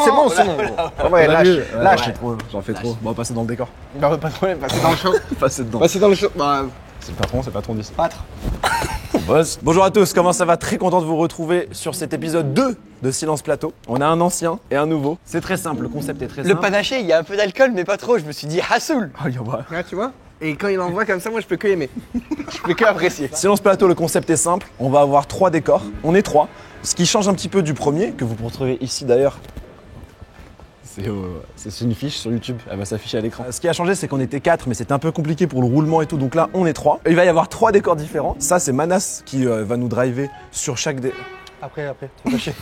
C'est bon, c'est bon. Ouais, lâche. J'en fais trop. Bon, passer dans le décor. Bah, pas de problème, passer dans le show. Passer dedans. Passer dans le show. Bah, C'est le patron d'ici. pâtre. Boss. Bonjour à tous, comment ça va? Très content de vous retrouver sur cet épisode 2 de Silence Plateau. On a un ancien et un nouveau. C'est très simple, le concept est très simple. Le panaché, il y a un peu d'alcool, mais pas trop. Je me suis dit, Hassoul. Oh, yo, bah. Ah, tu vois? Et quand il envoie comme ça, moi, je peux que aimer. Je peux que apprécier. Silence Plateau, le concept est simple. On va avoir 3 décors. On est 3. Ce qui change un petit peu du premier, que vous retrouvez ici d'ailleurs. C'est une fiche sur YouTube, elle va s'afficher à l'écran. Ce qui a changé, c'est qu'on était 4, mais c'était un peu compliqué pour le roulement et tout, donc là on est 3. Il va y avoir 3 décors différents. Ça, c'est Manas qui va nous driver sur chaque Après, trop caché.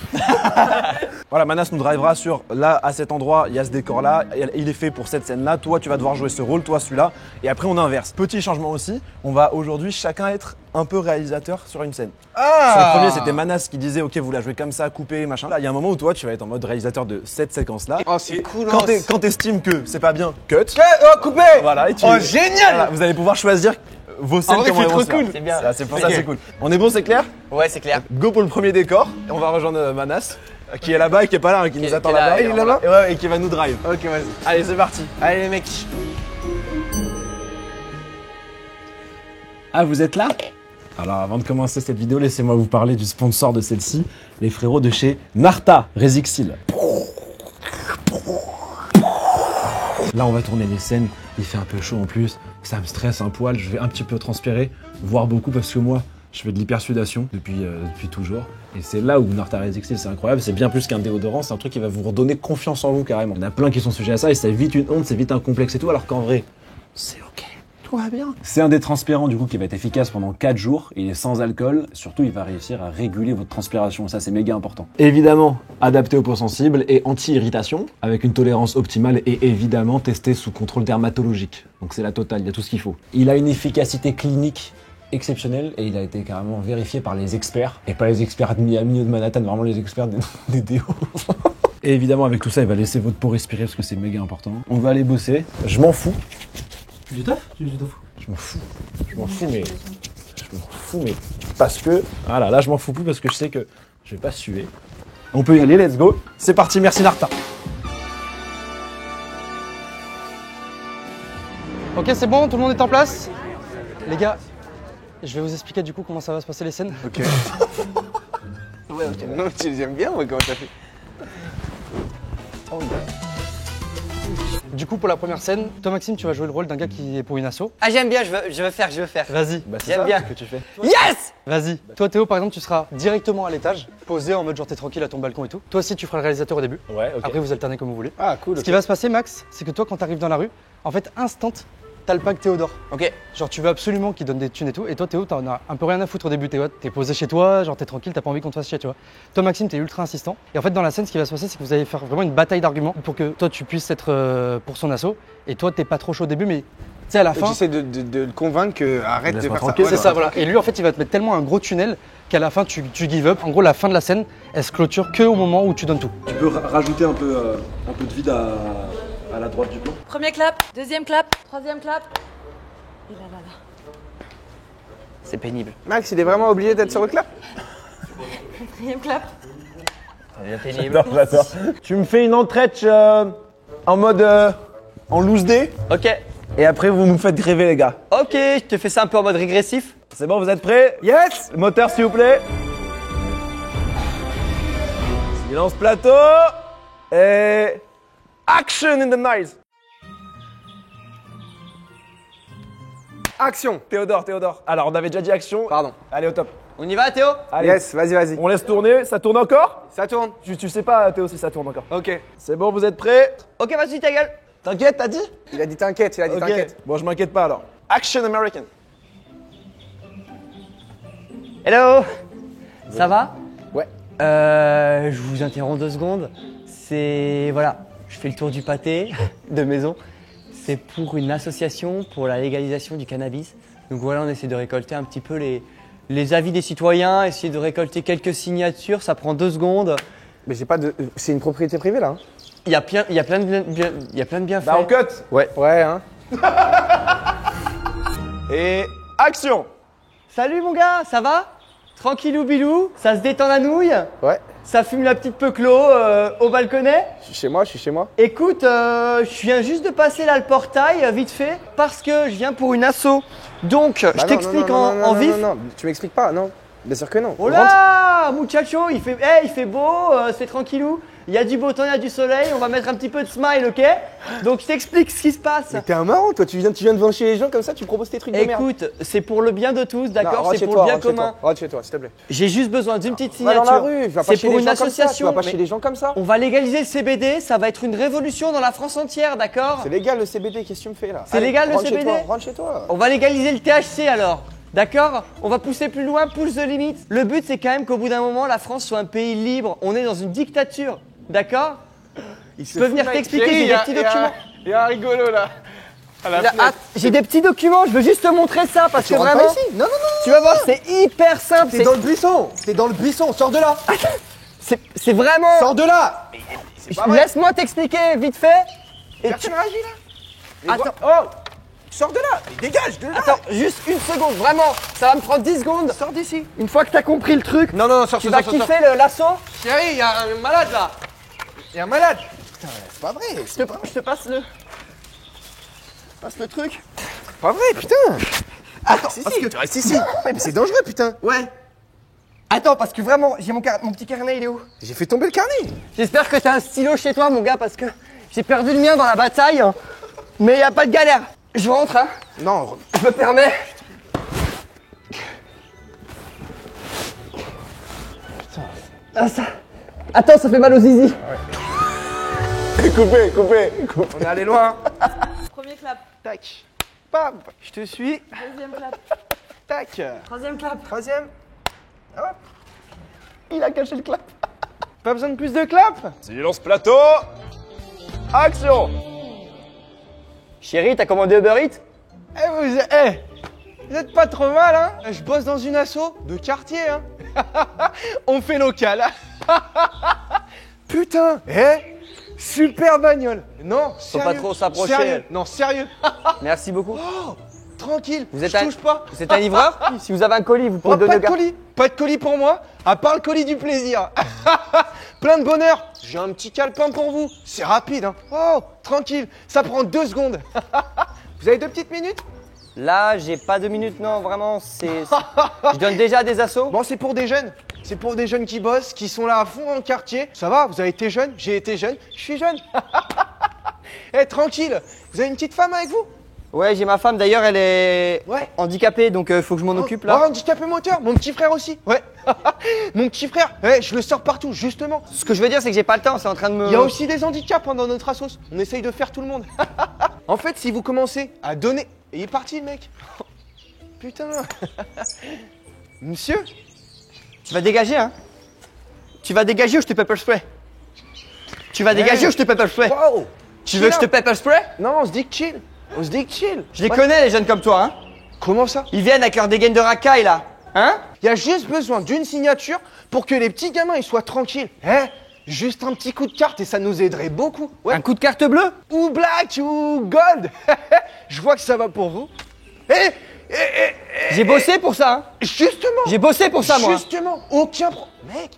Voilà, Manas nous drivera sur là, à cet endroit, il y a ce décor là, il est fait pour cette scène là, toi tu vas devoir jouer ce rôle, toi celui-là, et après on inverse. Petit changement aussi, on va aujourd'hui chacun être un peu réalisateur sur une scène. Sur le premier, c'était Manas qui disait ok, vous la jouez comme ça, coupé, machin. Là, il y a un moment où toi tu vas être en mode réalisateur de cette séquence là. Oh, c'est cool. Quand t'estimes que c'est pas bien, cut. Oh, coupé. Voilà, et Oh, génial. voilà, vous allez pouvoir choisir vos scènes vrai, comment c'est elles vont trop se faire. cool. C'est bien. C'est pour ça, c'est cool. On est bon, c'est clair? Ouais, c'est clair. Go pour le premier décor. Et on va rejoindre Manas, qui est là-bas et qui est pas là, hein, qui nous attend est là, là-bas. il est là-bas Et ouais, et qui va nous drive. Ok, vas-y. Allez, c'est parti. Allez, les mecs. Ah, vous êtes là? Alors, avant de commencer cette vidéo, laissez-moi vous parler du sponsor de celle-ci, les frérots de chez Narta Resixil. Là, on va tourner les scènes. Il fait un peu chaud en plus. Ça me stresse un poil. Je vais un petit peu transpirer, voire beaucoup, parce que moi, je fais de l'hypersudation depuis toujours. Et c'est là où Narta Resixil, c'est incroyable. C'est bien plus qu'un déodorant. C'est un truc qui va vous redonner confiance en vous carrément. Il y en a plein qui sont sujets à ça et c'est vite une honte, c'est vite un complexe et tout. Alors qu'en vrai, c'est ok. Tout va bien. C'est un détranspirant du coup qui va être efficace pendant 4 jours. Il est sans alcool. Surtout, il va réussir à réguler votre transpiration. Ça, c'est méga important. Évidemment, adapté aux peaux sensibles et anti-irritation, avec une tolérance optimale et évidemment testé sous contrôle dermatologique. Donc c'est la totale, il y a tout ce qu'il faut. Il a une efficacité clinique exceptionnelle et il a été carrément vérifié par les experts. Et pas les experts à milieu de Manhattan, vraiment les experts des déos. Et évidemment, avec tout ça, il va laisser votre peau respirer parce que c'est méga important. On va aller bosser. Je m'en fous. Du taf? Tu du taf? Je m'en fous. Je m'en fous, mais parce que... Voilà, là je m'en fous plus parce que je sais que je vais pas suer. On peut y aller, let's go. C'est parti, merci Narta. Ok, c'est bon, tout le monde est en place? Les gars, je vais vous expliquer du coup comment ça va se passer les scènes. Ok. Ouais, ok. Non, tu les aimes bien, moi, comment t'as fait? Oh, Du coup, pour la première scène, toi Maxime, tu vas jouer le rôle d'un gars qui est pour une asso. Ah, j'aime bien, je veux faire. Vas-y, Bah, c'est J'aime ça bien. ce que tu fais. Yes! vas-y. Toi Théo, par exemple, tu seras directement à l'étage, posé en mode genre t'es tranquille à ton balcon et tout. Toi aussi, tu feras le réalisateur au début. Ouais, ok. Après, vous alternez comme vous voulez. Ah, cool. Ce qui va se passer, Max, c'est que toi, quand t'arrives dans la rue, en fait, instant, t'as le pack Théodore. Ok. Genre, tu veux absolument qu'il donne des thunes et tout. Et toi, Théo, t'en as un peu rien à foutre au début. T'es posé chez toi, genre t'es tranquille, t'as pas envie qu'on te fasse chier, tu vois. Toi, Maxime, t'es ultra insistant. Et en fait, dans la scène, ce qui va se passer, c'est que vous allez faire vraiment une bataille d'arguments pour que toi, tu puisses être pour son assaut. Et toi, t'es pas trop chaud au début, mais tu sais, à la fin. Tu essaies de le convaincre que arrête de Laisse-moi faire ça. tranquille, C'est ça, voilà. Et lui, en fait, il va te mettre tellement un gros tunnel qu'à la fin, tu give up. En gros, la fin de la scène, elle se clôture que au moment où tu donnes tout. Tu peux rajouter un peu de vide à la droite du plan. Premier clap, deuxième clap, troisième clap. Et là, là, là. C'est pénible. Max, il est vraiment obligé d'être sur le clap? Quatrième clap. C'est pénible. J'adore. Tu me fais une entrette en mode en loose day Ok. et après vous nous faites gréver les gars. Ok, je te fais ça un peu en mode régressif. C'est bon, vous êtes prêts? Yes! Moteur s'il vous plaît. Silence plateau. Et action in the noise. Action! Théodore. Alors on avait déjà dit action. Pardon. Allez au top. On y va, Théo? Allez. Yes, vas-y. On laisse tourner. Ça tourne encore? Ça tourne. Tu sais pas Théo si ça tourne encore. Ok. C'est bon, vous êtes prêts? Ok, vas-y, ta gueule. T'inquiète, t'as dit? Il a dit t'inquiète, Ok. t'inquiète. Bon, je m'inquiète pas alors. Action American. Hello. Ça va? Ouais. Je vous interromps 2 secondes. C'est... Voilà, je fais le tour du pâté de maison. C'est pour une association pour la légalisation du cannabis. Donc voilà, on essaie de récolter un petit peu les avis des citoyens, essayer de récolter quelques signatures, ça prend 2 secondes. Mais j'ai pas de. C'est une propriété privée là. Hein. Il y a plein de bienfaits. Bah on cut. Ouais, hein. Et action. Salut mon gars, ça va? Tranquillou bilou, ça se détend la nouille? Ouais, Ça fume la petite peuclo au balconnet? je suis chez moi. Écoute, je viens juste de passer là le portail, vite fait, parce que je viens pour une asso. Donc, je t'explique en vif. Non, tu m'expliques pas, non. Bien sûr que non. Oh là, muchacho, il fait beau, c'est tranquillou. Il y a du beau temps, il y a du soleil, on va mettre un petit peu de smile, ok? Donc je t'explique ce qui se passe. Mais t'es un marrant, toi, tu viens de vendre chez les gens comme ça, tu proposes tes trucs de merde. Écoute, c'est pour le bien de tous, d'accord? Non, C'est pour le bien commun. Rentre chez toi, s'il te plaît. J'ai juste besoin d'une petite Va dans signature. la rue, va pas C'est chez pour les une gens comme ça, tu association. vas pas mais chez les gens comme ça. On va légaliser le CBD, ça va être une révolution dans la France entière, d'accord? C'est légal le CBD, qu'est-ce que tu me fais là? C'est Allez, légal, le rentre chez CBD? toi, rentre chez toi. On va légaliser le THC alors, d'accord? On va pousser plus loin, push the limit. Le but c'est quand même qu'au bout d'un moment la France soit un pays libre. On est dans une dictature, d'accord? Je peux venir t'expliquer, j'ai des petits documents. Il y a un rigolo là. J'ai des petits documents, je veux juste te montrer ça parce que rentres vraiment, pas ici. Non, tu vas voir, c'est hyper simple. t'es dans le buisson. T'es dans le buisson, sors de là. C'est vraiment. Sors de là. Laisse-moi t'expliquer vite fait. Et Personne réagit là. Attends. Oh, sors de là. Mais dégage de là. Attends, juste une seconde, vraiment. Ça va me prendre 10 secondes. Sors d'ici. Une fois que t'as compris le truc, Non, sors, tu vas kiffer l'assaut. Chérie, il y a un malade là. Il y a un malade. Putain, c'est pas vrai. Je te passe le truc. Pas vrai, putain. Attends, parce que tu restes ici. Mais c'est dangereux, putain. Ouais. Attends, parce que vraiment, j'ai mon petit carnet, il est où? J'ai fait tomber le carnet. J'espère que t'as un stylo chez toi, mon gars, parce que j'ai perdu le mien dans la bataille. Mais y a pas de galère. Je rentre, hein. Non, Je me permets. Putain. Ah, ça. Attends, ça fait mal aux zizi. coupez. On est allé loin. Premier clap. Tac. Bam. Je te suis. Deuxième clap. Tac. Troisième clap. Troisième. Hop. Il a caché le clap. Pas besoin de plus de clap. Silence plateau. Action. Chérie, t'as commandé Uber Eats? Vous êtes pas trop mal, hein? Je bosse dans une asso de quartier, hein? On fait local. Putain, super bagnole. Non, Faut sérieux. pas trop s'approcher. Sérieux. Non, sérieux. Merci beaucoup. Oh, tranquille. Vous êtes je touche pas. Vous êtes un livreur? Si vous avez un colis, vous pouvez Oh, donner pas au de gars. colis. Pas de colis pour moi, à part le colis du plaisir. Plein de bonheur. J'ai un petit calepin pour vous. C'est rapide, hein? Oh, tranquille. Ça prend 2 secondes. Vous avez 2 petites minutes? Là, j'ai pas 2 minutes, non, vraiment, je donne déjà des assos. Bon, c'est pour des jeunes. C'est pour des jeunes qui bossent, qui sont là à fond dans le quartier. Ça va, vous avez été jeune, j'ai été jeune, je suis jeune. Tranquille. Vous avez une petite femme avec vous? Ouais, j'ai ma femme, d'ailleurs, elle est Ouais. handicapée, donc faut que je m'en occupe là. Oh, handicapé moteur, mon petit frère aussi. Ouais. Mon petit frère, je le sors partout, justement. Ce que je veux dire, c'est que j'ai pas le temps, c'est en train de me. Il y a aussi des handicaps dans notre assos. On essaye de faire tout le monde. En fait, si vous commencez à donner. Et il est parti, le mec. Putain. Monsieur? Tu vas dégager, hein? Tu vas dégager ou je te pepper spray? Tu vas dégager ou je te pepper spray? Wow. Tu veux que je te pepper spray? Non, on se dit que chill. On se dit que chill. Je les connais, les jeunes comme toi, hein? Comment ça? Ils viennent avec leur dégaine de racaille là, hein? Il y a juste besoin d'une signature pour que les petits gamins ils soient tranquilles. Juste un petit coup de carte et ça nous aiderait beaucoup. Ouais. Un coup de carte bleue? Ou black ou gold. Je vois que ça va pour vous. J'ai bossé pour ça, hein? Justement. J'ai bossé pour ça, moi. Justement. Mec,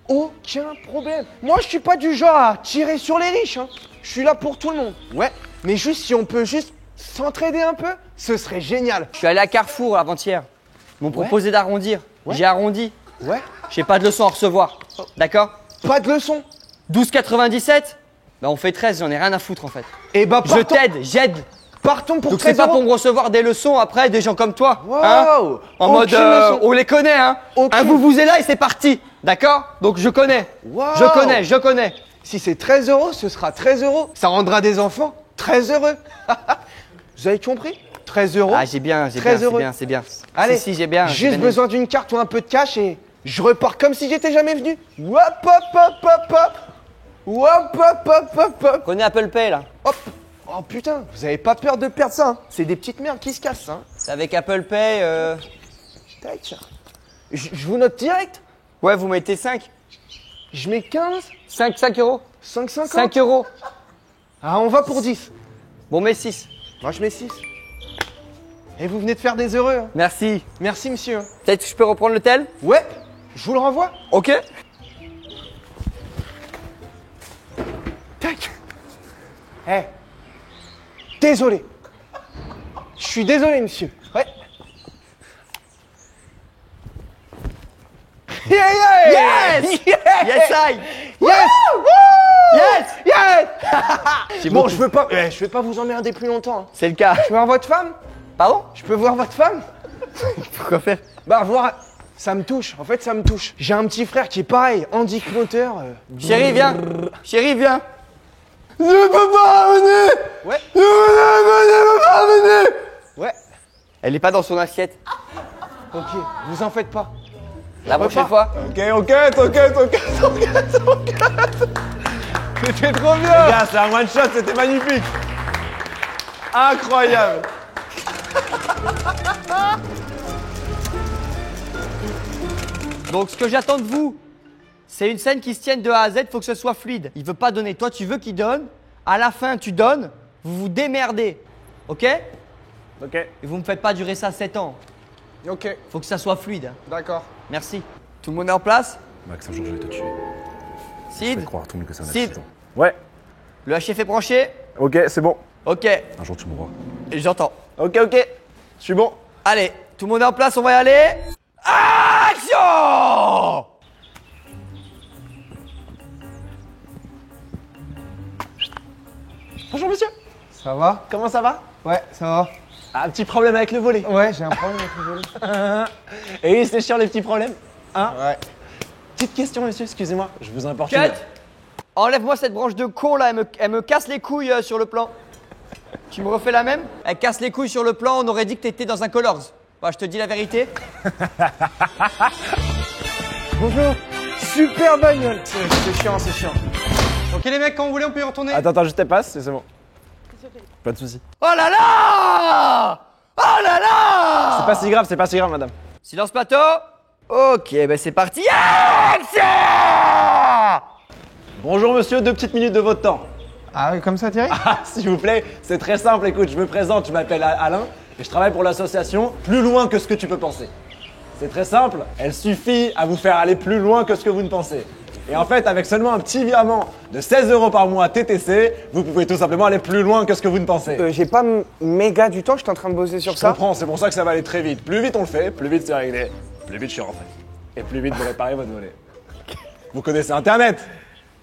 aucun problème. Moi, je suis pas du genre à tirer sur les riches. Hein. Je suis là pour tout le monde. Ouais. Mais juste si on peut juste s'entraider un peu, ce serait génial. Je suis allé à Carrefour avant-hier. Ils m'ont proposé d'arrondir. Ouais. J'ai arrondi. Ouais. J'ai pas de leçon à recevoir. D'accord? Pas de leçon. 12,97? Bah on fait 13, j'en ai rien à foutre en fait. Et bah Je t'aide, j'aide. Partons pour Donc 13 c'est pas euros. pour me recevoir des leçons après des gens comme toi. Wow. Hein, en mode Aucune leçon. on les connaît hein. Aucune. Un vous est là et c'est parti. D'accord? Donc je connais. Wow. Je connais. Si c'est 13 euros, ce sera 13 euros. Ça rendra des enfants très heureux. Vous avez compris? 13 euros. Ah j'ai bien, Très heureux. c'est bien. Allez, si, j'ai bien. j'ai Juste bien besoin d'une carte ou un peu de cash et je repars comme si j'étais jamais venu. Hop, hop, hop, hop, hop. Hop, hop, hop, hop, hop. Prenez Apple Pay là. Hop. Oh putain, vous avez pas peur de perdre ça, hein? C'est des petites merdes qui se cassent, hein. C'est avec Apple Pay. Tac. Je vous note direct. Ouais, vous mettez 5. Je mets 15, 5 euros. 5,50. 5 euros. Ah, on va pour 10. Bon, mais 6. Moi, je mets 6. Et vous venez de faire des heureux. Hein. Merci. Merci, monsieur. Peut-être que je peux reprendre l'hôtel? Ouais, je vous le renvoie. Ok. Tac. Eh. Désolé. Je suis désolé, monsieur. Ouais. Yeah, yeah. Yes. Yeah. Yes, I. Yes. Yes. Yes. Bon, je veux pas vous emmerder plus longtemps. Hein. C'est le cas. Je peux voir votre femme? Pardon? Je peux voir votre femme? Pourquoi faire? Bah, voir. Ça me touche. En fait, ça me touche. J'ai un petit frère qui est pareil, handic-moteur. Chérie, viens. Chérie, viens. Je peux pas revenir. Ouais. Je peux pas revenir. Ouais. Elle est pas dans son assiette. Ok, vous en faites pas. La prochaine fois. Ok, t'inquiète. C'était trop bien. Les gars, c'est un one shot, c'était magnifique. Incroyable. Donc ce que j'attends de vous, c'est une scène qui se tienne de A à Z, faut que ce soit fluide. Il veut pas donner, toi tu veux qu'il donne, à la fin tu donnes, vous vous démerdez. Ok? Ok. Et vous me faites pas durer ça 7 ans. Ok, Faut que ça soit fluide. d'accord. Merci. Tout le monde est en place? Max, un jour je vais te tuer. Je Sid? vais croire à tout le monde que c'est un Sid. accident. Ouais. Le HF est branché? Ok, c'est bon. Ok. Un jour tu mourras. J'entends. Ok. Je suis bon. Allez, tout le monde est en place, on va y aller. Action! Bonjour monsieur. Ça va? Comment ça va? Ouais, ça va. Un petit problème avec le volet. Ouais, j'ai un problème avec le volet. Et oui, c'est chiant les petits problèmes. Hein? Ouais. Petite question monsieur, excusez-moi. Je vous importune. Cut! Enlève-moi cette branche de con là, elle me casse les couilles sur le plan. Tu me refais la même? Elle casse les couilles sur le plan, on aurait dit que t'étais dans un Colors. Bah, je te dis la vérité. Bonjour. Super bagnole. C'est chiant. Ok les mecs, quand vous voulez, on peut y retourner. Attends, je te passe, c'est bon. Pas de soucis. Oh là là! Oh là là! C'est pas si grave, madame. Silence plateau. Ok, ben c'est parti. Action! Bonjour monsieur, 2 petites minutes de votre temps. Ah oui, comme ça, Thierry? Ah, s'il vous plaît, c'est très simple, écoute, je me présente, je m'appelle Alain et je travaille pour l'association Plus loin que ce que tu peux penser. C'est très simple, elle suffit à vous faire aller plus loin que ce que vous ne pensez. Et en fait, avec seulement un petit virement de 16 € par mois TTC, vous pouvez tout simplement aller plus loin que ce que vous ne pensez. J'ai pas méga du temps, je suis en train de bosser sur Je ça. comprends, c'est pour ça que ça va aller très vite. Plus vite on le fait, plus vite c'est réglé, plus vite je suis rentré. Et plus vite vous réparez votre volet. Vous connaissez Internet?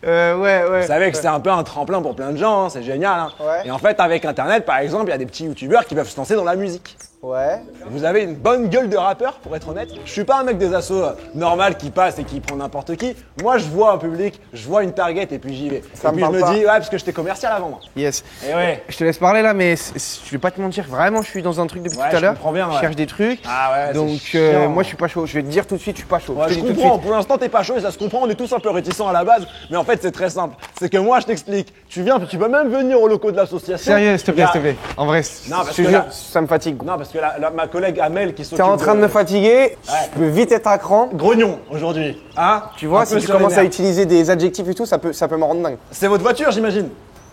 Ouais. Vous savez que c'est un peu un tremplin pour plein de gens, hein, c'est génial. Hein. Ouais. Et en fait, avec Internet, par exemple, il y a des petits youtubeurs qui peuvent se lancer dans la musique. Ouais. Vous avez une bonne gueule de rappeur, pour être honnête. Je suis pas un mec des assos normales qui passe et qui prend n'importe qui. Moi, je vois un public, je vois une target et puis j'y vais. Ça et me puis je parle me pas. dis, ouais, parce que j'étais commercial avant moi. Yes. Et ouais. Je te laisse parler là, mais je vais pas te mentir, vraiment, je suis dans un truc depuis Ouais, tout à je l'heure. comprends bien, ouais. Je cherche des trucs. Ah ouais, Donc, c'est chiant. moi, je suis pas chaud. Je vais te dire tout de suite, je suis pas chaud. Ouais, te je dis tout de comprends, suite. pour l'instant t'es pas chaud et ça se comprend, on est tous un peu réticents à la base, mais en fait c'est très simple. C'est que moi je t'explique, tu viens, tu peux même venir au locaux de l'association. Sérieux, s'il te plaît, Il y a- s'il te plaît. En vrai, Non, parce je te que jure, là- ça me fatigue. Non, parce que ma collègue Amel qui s'occupe T'es en train de me fatiguer, je peux vite être à cran. Grognon aujourd'hui, hein? Tu vois, Un si peu tu sur les commences à nerfs. utiliser des adjectifs et tout, ça peut me rendre dingue. C'est votre voiture j'imagine?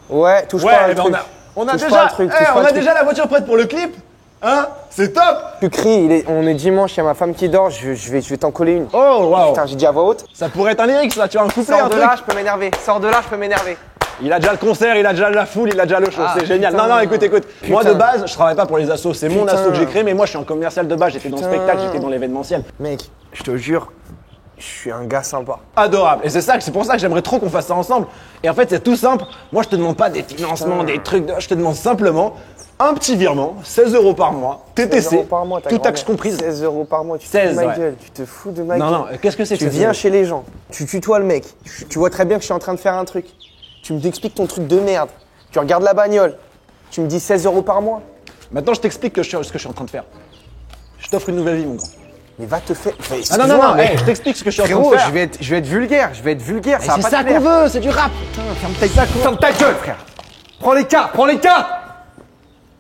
Ouais, touche Ouais, pas à eh le ben truc. on a Touche déjà, pas à le truc, touche pas on à le a truc. déjà la voiture prête pour le clip, hein? C'est top! Tu cries, on est dimanche, il y a ma femme qui dort, je vais t'en coller une. Oh waouh! Putain, j'ai dit à voix haute. Ça pourrait être un lyrics là, tu as un couplet, un Sors de truc. là, je peux m'énerver. Sors de là, je peux m'énerver. Il a déjà le concert, il a déjà la foule, il a déjà le show, Ah, c'est génial. putain. Non, écoute. Moi Putain. de base, je travaille pas pour les assos, c'est mon Putain. asso que j'ai créé, mais moi je suis un commercial de base, j'étais dans le Putain. spectacle, j'étais dans l'événementiel. Mec, je te jure, je suis un gars sympa. Adorable. Et c'est pour ça que j'aimerais trop qu'on fasse ça ensemble. Et en fait, c'est tout simple. Moi, je te demande pas des financements, des trucs, je te demande simplement un petit virement, 16 € par mois, 16 TTC, € par mois, ta tout taxe grand-mère. comprise. 16 € par mois, tu te 16, fous de ma ouais. gueule, tu te fous de ma Non, gueule. non, qu'est-ce que c'est que Tu ça, viens 16 €? chez les gens, tu tutoies le mec, tu vois très bien que je suis en train de faire un truc. Tu me expliques ton truc de merde, tu regardes la bagnole, tu me dis 16 € par mois. Maintenant, je t'explique ce que je suis en train de faire. Je t'offre une nouvelle vie, mon grand. Mais va te faire. Mais Ah non, excuse-moi, mais- je t'explique ce que je suis en train Frérot, de faire. je vais être vulgaire, Mais ça va c'est pas ça te plaire. qu'on veut, c'est du rap. Ferme ta gueule, frère. Prends les cartes.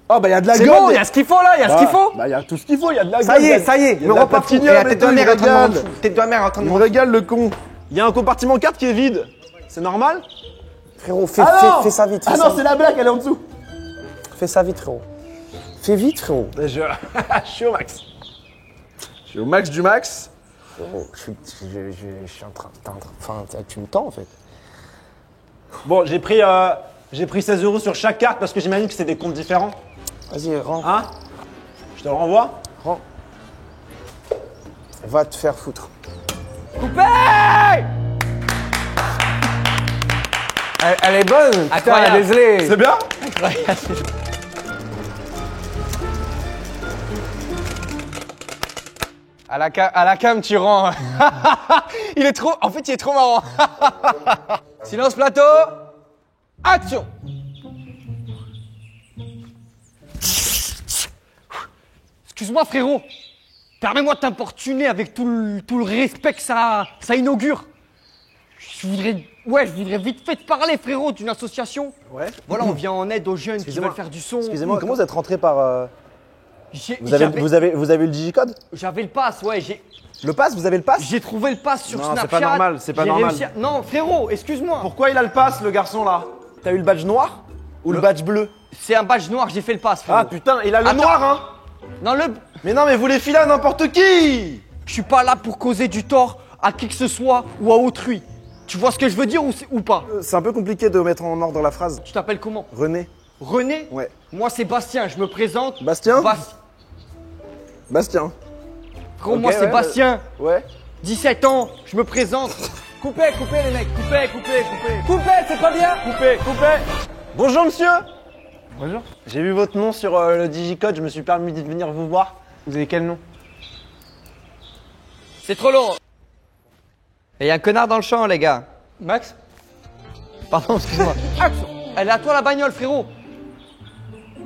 Oh, bah, il y a de la C'est gueule. bon, il y a ce qu'il faut là, il y a ce qu'il faut. Bah, il y a tout ce qu'il faut, il y a de la Ça gueule. y est, ça y est, il y a me de la repas fou. Et patinière la et tête de tout, la il mère est en train de me régale. rendre fou. Tête de la mère est en train de Il me me régale, le con. Il y a un compartiment carte qui est vide. C'est normal? Frérot, fais Ah non ça vite. Ah non, c'est la blague, elle est en dessous. Fais ça vite, frérot. Fais vite, frérot. Je suis au max. Je suis au max du max. Frérot, je suis en train. Enfin, tu me tends en fait. Bon, j'ai pris 16 € sur chaque carte parce que j'imagine que c'est des comptes différents. Vas-y, rends. Hein? Je te le renvoie? Rends. Va te faire foutre. Coupé! Elle est bonne. Incroyable. Putain, désolé. C'est bien? À la cam, tu rends. Il est trop marrant. Silence plateau. Action. Excuse-moi frérot, permets-moi de t'importuner avec tout le respect que ça inaugure. Je voudrais vite fait te parler frérot d'une association. Ouais. Voilà, on vient en aide aux jeunes qui Excusez-moi. veulent faire du son. Excusez-moi, comment vous êtes rentré par. J'ai- Vous avez le digicode? J'avais le pass, ouais, Le pass? Vous avez le pass? j'ai trouvé le pass sur Non, Snapchat. c'est pas normal, c'est pas J'ai normal. réussi à- Non frérot, excuse-moi. Pourquoi il a le pass, le garçon là? T'as eu le badge noir? Ou le badge bleu? C'est un badge noir, j'ai fait le pass frérot. Ah putain, il a le Attends. noir, hein? Non, Mais non, mais vous les filez à n'importe qui! je suis pas là pour causer du tort à qui que ce soit ou à autrui. Tu vois ce que je veux dire ou pas? C'est un peu compliqué de mettre en ordre la phrase. Tu t'appelles comment? René. René? Ouais. Moi c'est Bastien, je me présente. Bastien? Bastien. Frérot, Ok, moi c'est ouais, Bastien, Ouais. 17 ans, je me présente. Coupez les mecs. Coupez, c'est pas bien. Coupé. Bonjour monsieur. Bonjour. J'ai vu votre nom sur le digicode, je me suis permis de venir vous voir. Vous avez quel nom? C'est trop long. Il y a un connard dans le champ les gars. Max? Pardon, excuse-moi. Elle est à toi la bagnole frérot.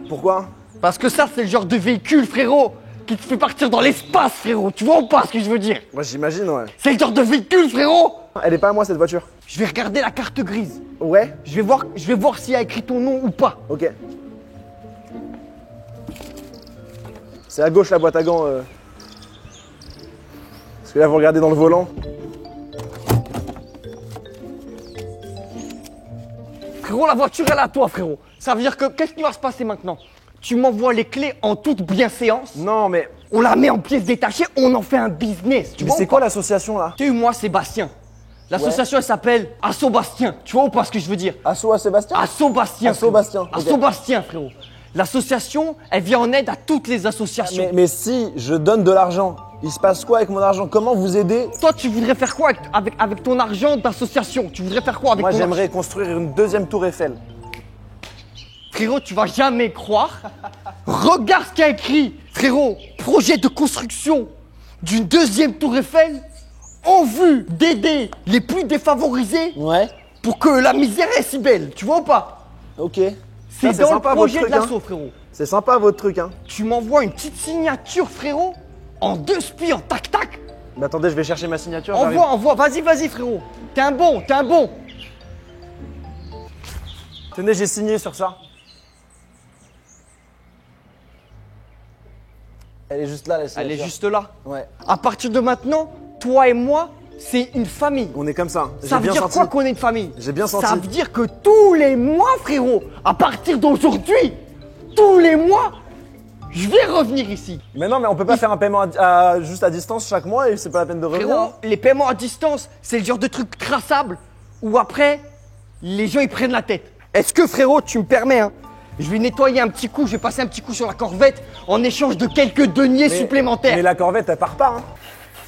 Pourquoi? Parce que ça c'est le genre de véhicule frérot qui te fait partir dans l'espace frérot. Tu vois ou pas ce que je veux dire? Moi j'imagine, ouais. C'est le genre de véhicule frérot. Elle est pas à moi cette voiture. Je vais regarder la carte grise. Ouais. Je vais voir s'il y a écrit ton nom ou pas. Ok. C'est à gauche la boîte à gants. Parce que là vous regardez dans le volant. Frérot, la voiture elle est à toi frérot. Ça veut dire que qu'est-ce qui va se passer maintenant? Tu m'envoies les clés en toute bienséance. Non mais. On la met en pièces détachées, on en fait un business. Tu Mais vois c'est ou quoi pas? l'association là? Tu sais, moi c'est Bastien. L'association elle s'appelle Asso Bastien. Tu vois ou pas ce que je veux dire? Asso à Sébastien? Asso Bastien. Asso frérot. Bastien, ok. Asso Bastien frérot. L'association, elle vient en aide à toutes les associations. Mais si je donne de l'argent, il se passe quoi avec mon argent? Comment vous aider? Toi, tu voudrais faire quoi avec ton argent d'association? Tu voudrais faire quoi avec Moi ton j'aimerais construire une deuxième tour Eiffel. Frérot, tu vas jamais croire. Regarde ce qu'il y a écrit. Frérot, projet de construction d'une deuxième tour Eiffel en vue d'aider les plus défavorisés Ouais. pour que la misère est si belle. Tu vois ou pas? Ok. C'est Ça, dans sympa, le projet votre de truc, l'assaut, frérot. C'est sympa votre truc, hein. Tu m'envoies une petite signature, frérot, en 2 spies, en tac-tac. Mais attendez, je vais chercher ma signature. j'arrive. Envoie. Vas-y, frérot. T'es un bon. Tenez, j'ai signé sur ça. Elle est juste là, la signature. Elle est juste là. Ouais. À partir de maintenant, toi et moi, c'est une famille. On est comme ça. Ça veut bien dire senti. quoi qu'on est une famille? J'ai bien senti. Ça veut dire que tous les mois, frérot, à partir d'aujourd'hui, tous les mois, je vais revenir ici. Mais non, mais on peut pas faire un paiement juste à distance chaque mois et c'est pas la peine de revenir. Frérot, les paiements à distance, c'est le genre de truc traçable où après, les gens ils prennent la tête. Est-ce que, frérot, tu me permets, hein, je vais nettoyer un petit coup, je vais passer un petit coup sur la corvette en échange de quelques deniers supplémentaires. Mais la corvette, elle part pas, hein.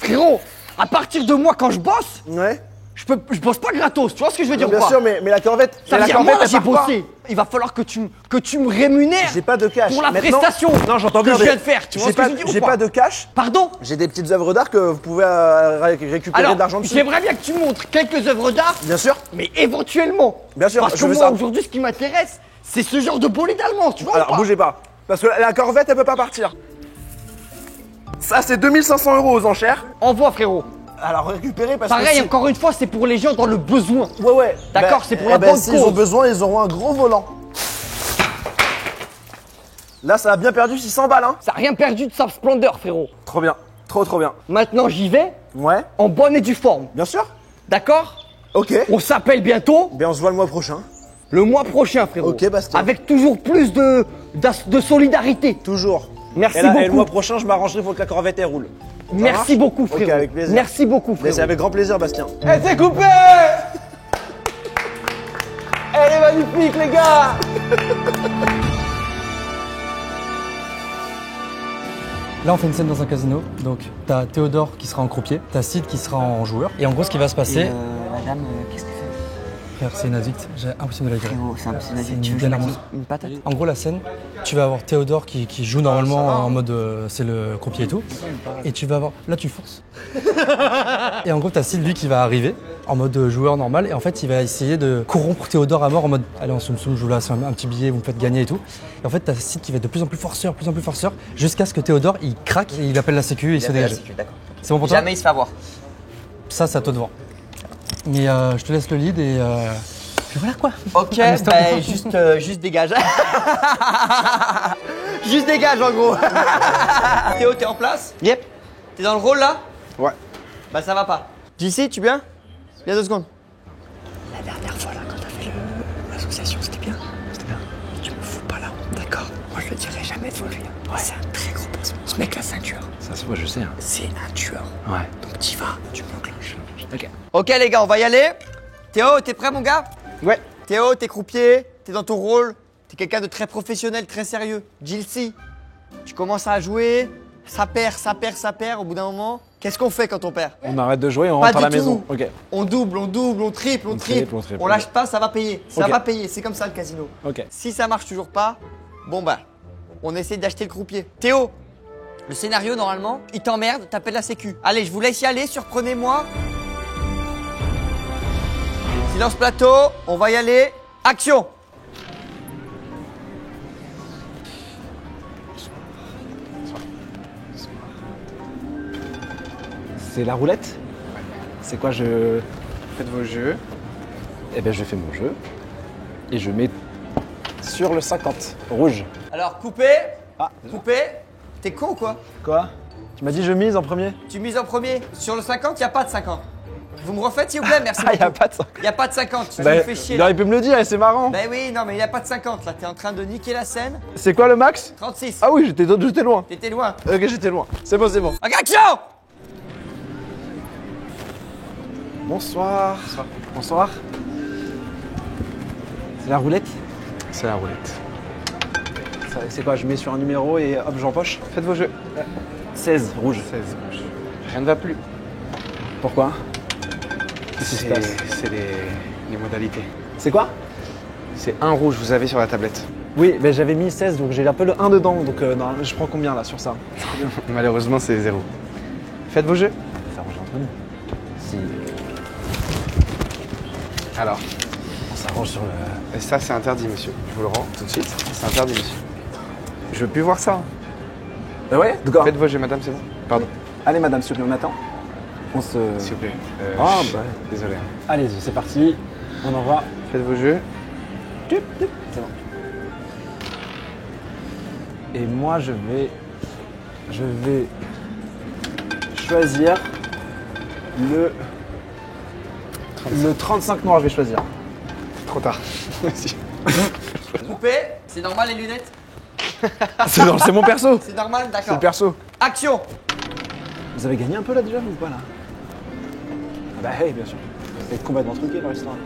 Frérot, à partir de moi, quand je bosse, Ouais. je bosse pas gratos, tu vois ce que je veux dire Bien ou pas? sûr, mais la corvette. Ça mais veut la dire corvette, moi, elle j'ai part pas. bossé. Il va falloir que tu me rémunères J'ai pas de cash. pour la Maintenant- prestation Non, j'entends que bien. je mais viens de faire. Tu vois j'ai ce que pas- je veux dire ou J'ai pas pas de cash. Pardon? J'ai des petites œuvres d'art que vous pouvez récupérer Alors, de l'argent dessus. j'aimerais bien que tu montres quelques œuvres d'art, Bien sûr. mais éventuellement. Bien sûr, Parce je que veux moi, ça. aujourd'hui, ce qui m'intéresse, c'est ce genre de bolide allemand, tu vois ou Alors, pas? bougez pas. Parce que la corvette, elle peut pas partir. Ça, c'est 2500 € aux enchères. Envoie, frérot. Alors, récupérez parce Pareil, que. encore une fois, c'est pour les gens dans le besoin. Ouais. D'accord, Ben, c'est pour la bonne s'ils cause. ont besoin, ils auront un gros volant. Là, ça a bien perdu 600 balles, hein. Ça n'a rien perdu de sa splendeur, frérot. Trop bien. Trop bien. Maintenant, j'y vais Ouais. en bonne et due forme. Bien sûr. D'accord? Ok. On s'appelle bientôt. Ben, on se voit le mois prochain. Le mois prochain, frérot. Ok, Bastien. Avec toujours plus de de solidarité. Toujours. Merci Et là, et le beaucoup. mois prochain, je m'arrangerai pour que la Corvette elle roule. Merci beaucoup, frérot. Ok, avec plaisir. Merci beaucoup, Mais frérot. c'est avec grand plaisir, Bastien. Eh, c'est coupé. Elle est magnifique, les gars. Là, on fait une scène dans un casino. Donc, t'as Théodore qui sera en croupier, t'as Sid qui sera en joueur. Et en gros, ce qui va se passer. Madame, qu'est-ce qu'elle fait? Frère, c'est une addict. J'ai impossible de la gérer. Frérot, c'est impossible. C'est Tu une veux que je galère mette une patate? En gros, la scène, tu vas avoir Théodore qui joue normalement en mode c'est le croupier et tout. Et tu vas avoir. Là, tu forces. Et en gros, t'as Sid, lui, qui va arriver en mode joueur normal. Et en fait, il va essayer de corrompre Théodore à mort en mode allez, en soum soum, je vous laisse un petit billet, vous me faites gagner et tout. Et en fait, t'as Sid qui va être de plus en plus forceur, jusqu'à ce que Théodore il craque et il appelle la sécu et il se dégage. C'est bon pour toi? Jamais il se fait avoir. Ça, c'est à toi de voir. Mais je te laisse le lead et. Puis voilà quoi. Ok, mais stop, bah, stop. juste dégage. Juste dégage en gros. Théo, t'es en place? Yep. T'es dans le rôle là? Ouais. Bah ça va pas. JC, tu viens? Viens 2 secondes. La dernière fois là, quand t'as fait l'association, c'était bien? C'était bien. Tu me fous pas là, d'accord? Moi je le dirai jamais devant lui. Ouais. C'est un très gros poisson. Ce mec là, c'est un tueur. Ça se voit, je sais. Hein. C'est un tueur. Ouais. Donc t'y vas, tu m'enclenches. Ok. Ok les gars, on va y aller. Théo, t'es prêt mon gars? Ouais. Théo, t'es croupier, t'es dans ton rôle, t'es quelqu'un de très professionnel, très sérieux. Jilcy, tu commences à jouer, ça perd. Au bout d'un moment, qu'est-ce qu'on fait quand on perd? On arrête de jouer, on Pas rentre à la du maison. tout. Ok. On double, on triple, on triple. On lâche pas, ça va payer. Ça Ok. va payer, c'est comme ça le casino. Ok. Si ça marche toujours pas, bon bah, on essaie d'acheter le croupier. Théo, le scénario normalement, il t'emmerde, t'appelles la sécu. Allez, je vous laisse y aller, surprenez-moi. Silence plateau, on va y aller. Action! C'est la roulette. C'est quoi je. Faites vos jeux. Eh ben, je fais mon jeu. Et je mets sur le 50. Rouge. Alors, coupé, Ah, coupé. T'es con ou quoi? quoi? Tu m'as dit je mise en premier? Tu mises en premier. Sur le 50, y a pas de 50. Vous me refaites s'il vous plaît, merci Ah, y a beaucoup. pas de ça. Y a pas de 50, tu Bah, me fais chier il là. aurait pu me le dire, et c'est marrant. Bah oui, non mais y a pas de 50 là, t'es en train de niquer la scène. C'est quoi le max? 36, Ah oui, j'étais loin. t'étais loin. Ok, j'étais loin. C'est bon, c'est bon. Ok, action! Bonsoir. Bonsoir. C'est la roulette? C'est la roulette. C'est quoi? Je mets sur un numéro et hop, j'empoche? Faites vos jeux. 16, rouge. 16. Rien ne va plus. Pourquoi? Qu'est-ce qui se passe? C'est les modalités. C'est quoi? C'est un rouge, vous avez sur la tablette. Oui, mais j'avais mis 16, donc j'ai un peu le 1 dedans. Donc normalement, je prends combien là sur ça? Malheureusement, c'est 0. Faites vos jeux. Ça range entre nous. Si Alors, on s'arrange sur le. et ça, c'est interdit, monsieur. Je vous le rends tout de suite. C'est interdit, monsieur. Je veux plus voir ça. Bah ouais, d'accord. Faites vos jeux, madame, c'est bon. Pardon, Allez, madame Sophie, on attend. On se. s'il vous plaît. Ah, chut, bah. Désolé. Allez-y, c'est parti. On envoie. Faites vos jeux. C'est bon. Et moi, je vais choisir le 35 noir, je vais choisir. Trop tard. Merci. Coupé, c'est normal les lunettes? C'est mon perso. C'est normal, C'est le d'accord. perso. Action! Vous avez gagné un peu là déjà ou pas là? Ah bah hey, bien sûr. C'est complètement truqué leur histoire.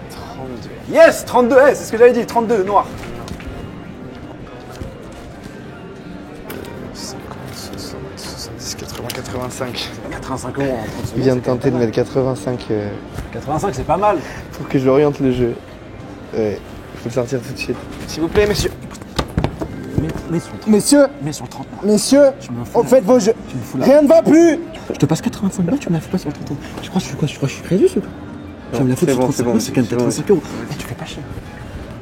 32. Yes, 32, hey, c'est ce que j'avais dit, 32 noir. 50, 60, 70, 80, 85. 85 euros en 30 secondes. Il vient de c'est quand tenter de même mettre 85 pas mal. 85, c'est pas mal. pour que j'oriente le jeu. Ouais, faut le sortir tout de suite. S'il vous plaît, messieurs. Mais sur le 30. Messieurs, Mais sur le 30 noir. messieurs, Tu me fous là. faites vos jeux. Tu me fous là. Rien ne va plus. Je te passe 85 balles, tu me la fous pas sur le 30 euros. Tu crois que je suis crédit ou quoi? Tu vas me la foutre c'est sur bon, 35 c'est bon, euros, c'est quand même c'est bon. 85 euros. Eh, tu fais pas cher.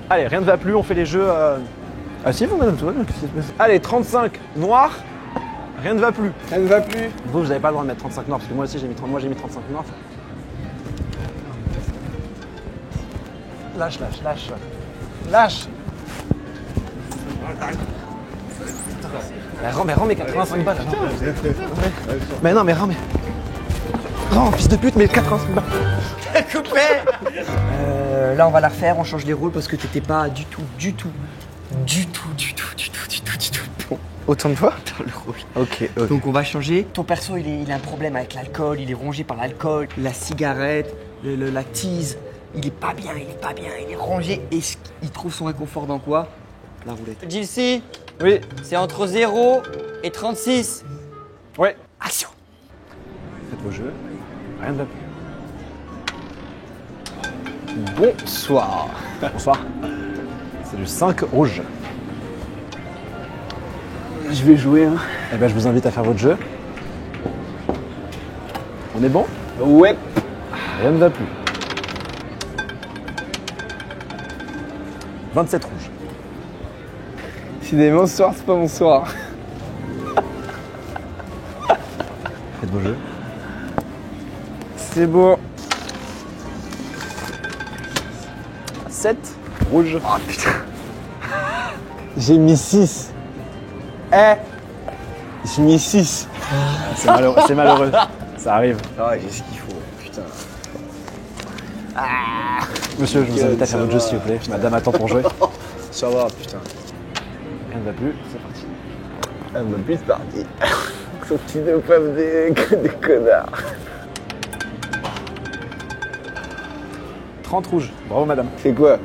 Allez, rien ne va plus, on fait les jeux. Ah si, vous, madame, tout va bien. Qu'est-ce qui se passe? Allez, 35 noir, rien ne va plus. Ça ne va plus. Vous n'avez pas le droit de mettre 35 noirs, parce que moi aussi j'ai mis 30, moi j'ai mis 35 noirs. Lâche. Lâche. Mais rends mes 85 balles. Mais non, mais rends mes. Oh, fils de pute, mais 4 ans. Coupé. Là, on va la refaire, on change les rôles parce que t'étais pas du tout bon Autant de fois. dans le rôle. Ok. Donc on va changer. Ton perso, il a un problème avec l'alcool, il est rongé par l'alcool, la cigarette, la tease. Il est pas bien, il est rongé. Et il trouve son réconfort dans quoi? La roulette. Gilsey, Oui. c'est entre 0 et 36. Ouais. Action. Faites vos jeux. Rien ne va plus. Bonsoir. Bonsoir. C'est du 5 rouge. Je vais jouer, hein. Eh ben, je vous invite à faire votre jeu. On est bon? Ouais. Rien ne va plus. 27 rouge. Décidément, ce soir, c'est pas mon soir. Faites vos jeux. C'est bon. 7 rouge. Oh putain. J'ai mis 6. J'ai mis 6. C'est malheureux, c'est malheureux. Ça arrive. Ah, j'ai ce qu'il faut. Putain. Monsieur, je vous invite à faire votre jeu, s'il vous plaît. Madame attend pour jouer. Ça va, putain. Rien ne va plus. C'est parti. Ah, ma plus parti. Sauf que tu ne pas des connards. 30 rouge. Bravo, madame. C'est quoi?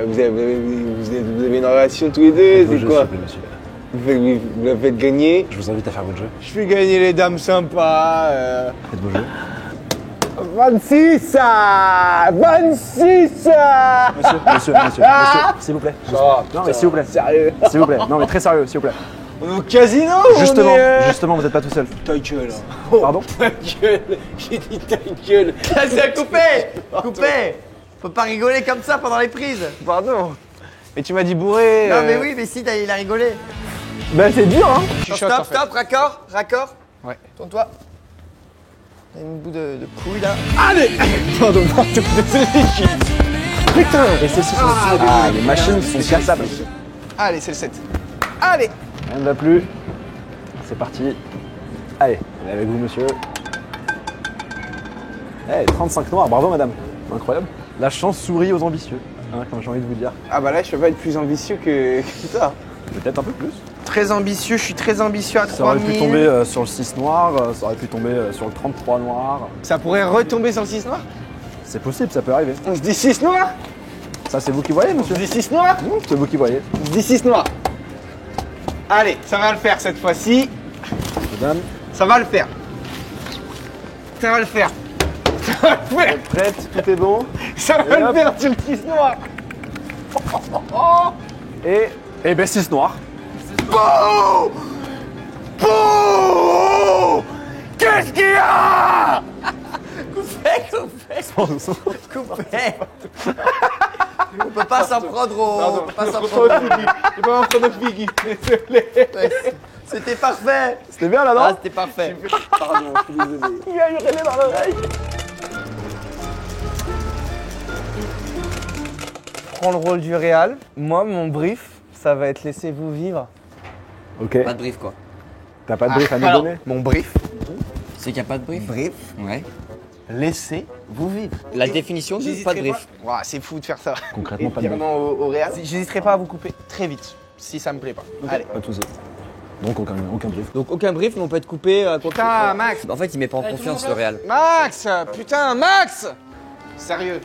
Vous avez une relation tous les deux? Faites vos C'est jeux, quoi? s'il vous plaît, monsieur. Vous la faites gagner? Je vous invite à faire votre jeu. Je fais gagner les dames sympas. Faites vos jeux. 26 26 Monsieur, s'il vous plaît. Non, mais s'il vous plaît. Sérieux? S'il vous plaît. Non, mais très sérieux, s'il vous plaît. On est au casino? Justement, vous n'êtes pas tout seul. Ta gueule. Pardon? Ta gueule. J'ai dit ta gueule. C'est coupé. Coupé. Faut pas rigoler comme ça pendant les prises. Pardon. Mais tu m'as dit bourré. Non mais oui, mais si, il a rigolé. Bah c'est dur, hein. Stop, raccord. Ouais. Tourne-toi. T'as une bout de couille là. Allez. Pardon, désolé. Putain. Et ceci sont les machines sont cassables. Allez, c'est le 7. Allez. Rien ne va plus. C'est parti. Allez, on est avec vous, monsieur. Eh, 35 noirs, bravo, madame. Incroyable. La chance sourit aux ambitieux, hein, comme j'ai envie de vous dire. Ah bah là, je peux pas être plus ambitieux que ça. Peut-être un peu plus. Très ambitieux, je suis très ambitieux à Ça aurait 3000. pu tomber sur le 6 noir, ça aurait pu tomber sur le 33 noir. Ça pourrait retomber sur le 6 noir? C'est possible, ça peut arriver. On se dit 6 noir? Ça, c'est vous qui voyez, On monsieur. se dit 6 noir? Non, c'est vous qui voyez. On se dit 6 noir. Allez, ça va le faire cette fois-ci. Madame, Ça va le faire. Ça va le faire. Ça va le faire. prête, tout est bon. Ça va Et le hop. faire sur le 6 noir. Et ben 6 noir. Bouh! Bouh! Qu'est-ce qu'il y a? Coupé. On peut pas s'en prendre au... Pardon, on peut pas s'en prendre. J'ai pas en train de Figgy. Désolé. C'était parfait. C'était bien là, non? Ah, c'était parfait. Pardon, je suis désolé. Il a hurlé dans l'oreille. Prends le rôle du réal. Moi, mon brief, ça va être laissez-vous vivre. Ok. Pas de brief quoi. T'as pas de brief à nous Alors, donner? mon brief, C'est qu'il n'y a pas de brief. brief, Ouais. laissez-vous vivre. La définition de pas de brief. Ouah, c'est fou de faire ça. Concrètement, Et pas de dire brief. non au réal. J'hésiterai pas à vous couper très vite si ça me plaît pas. Allez. Pas de soucis. Donc aucun brief. Donc aucun brief, mais on peut être coupé à Putain, Max. En fait, il met pas en confiance le Real. Max, putain, Max. Sérieux.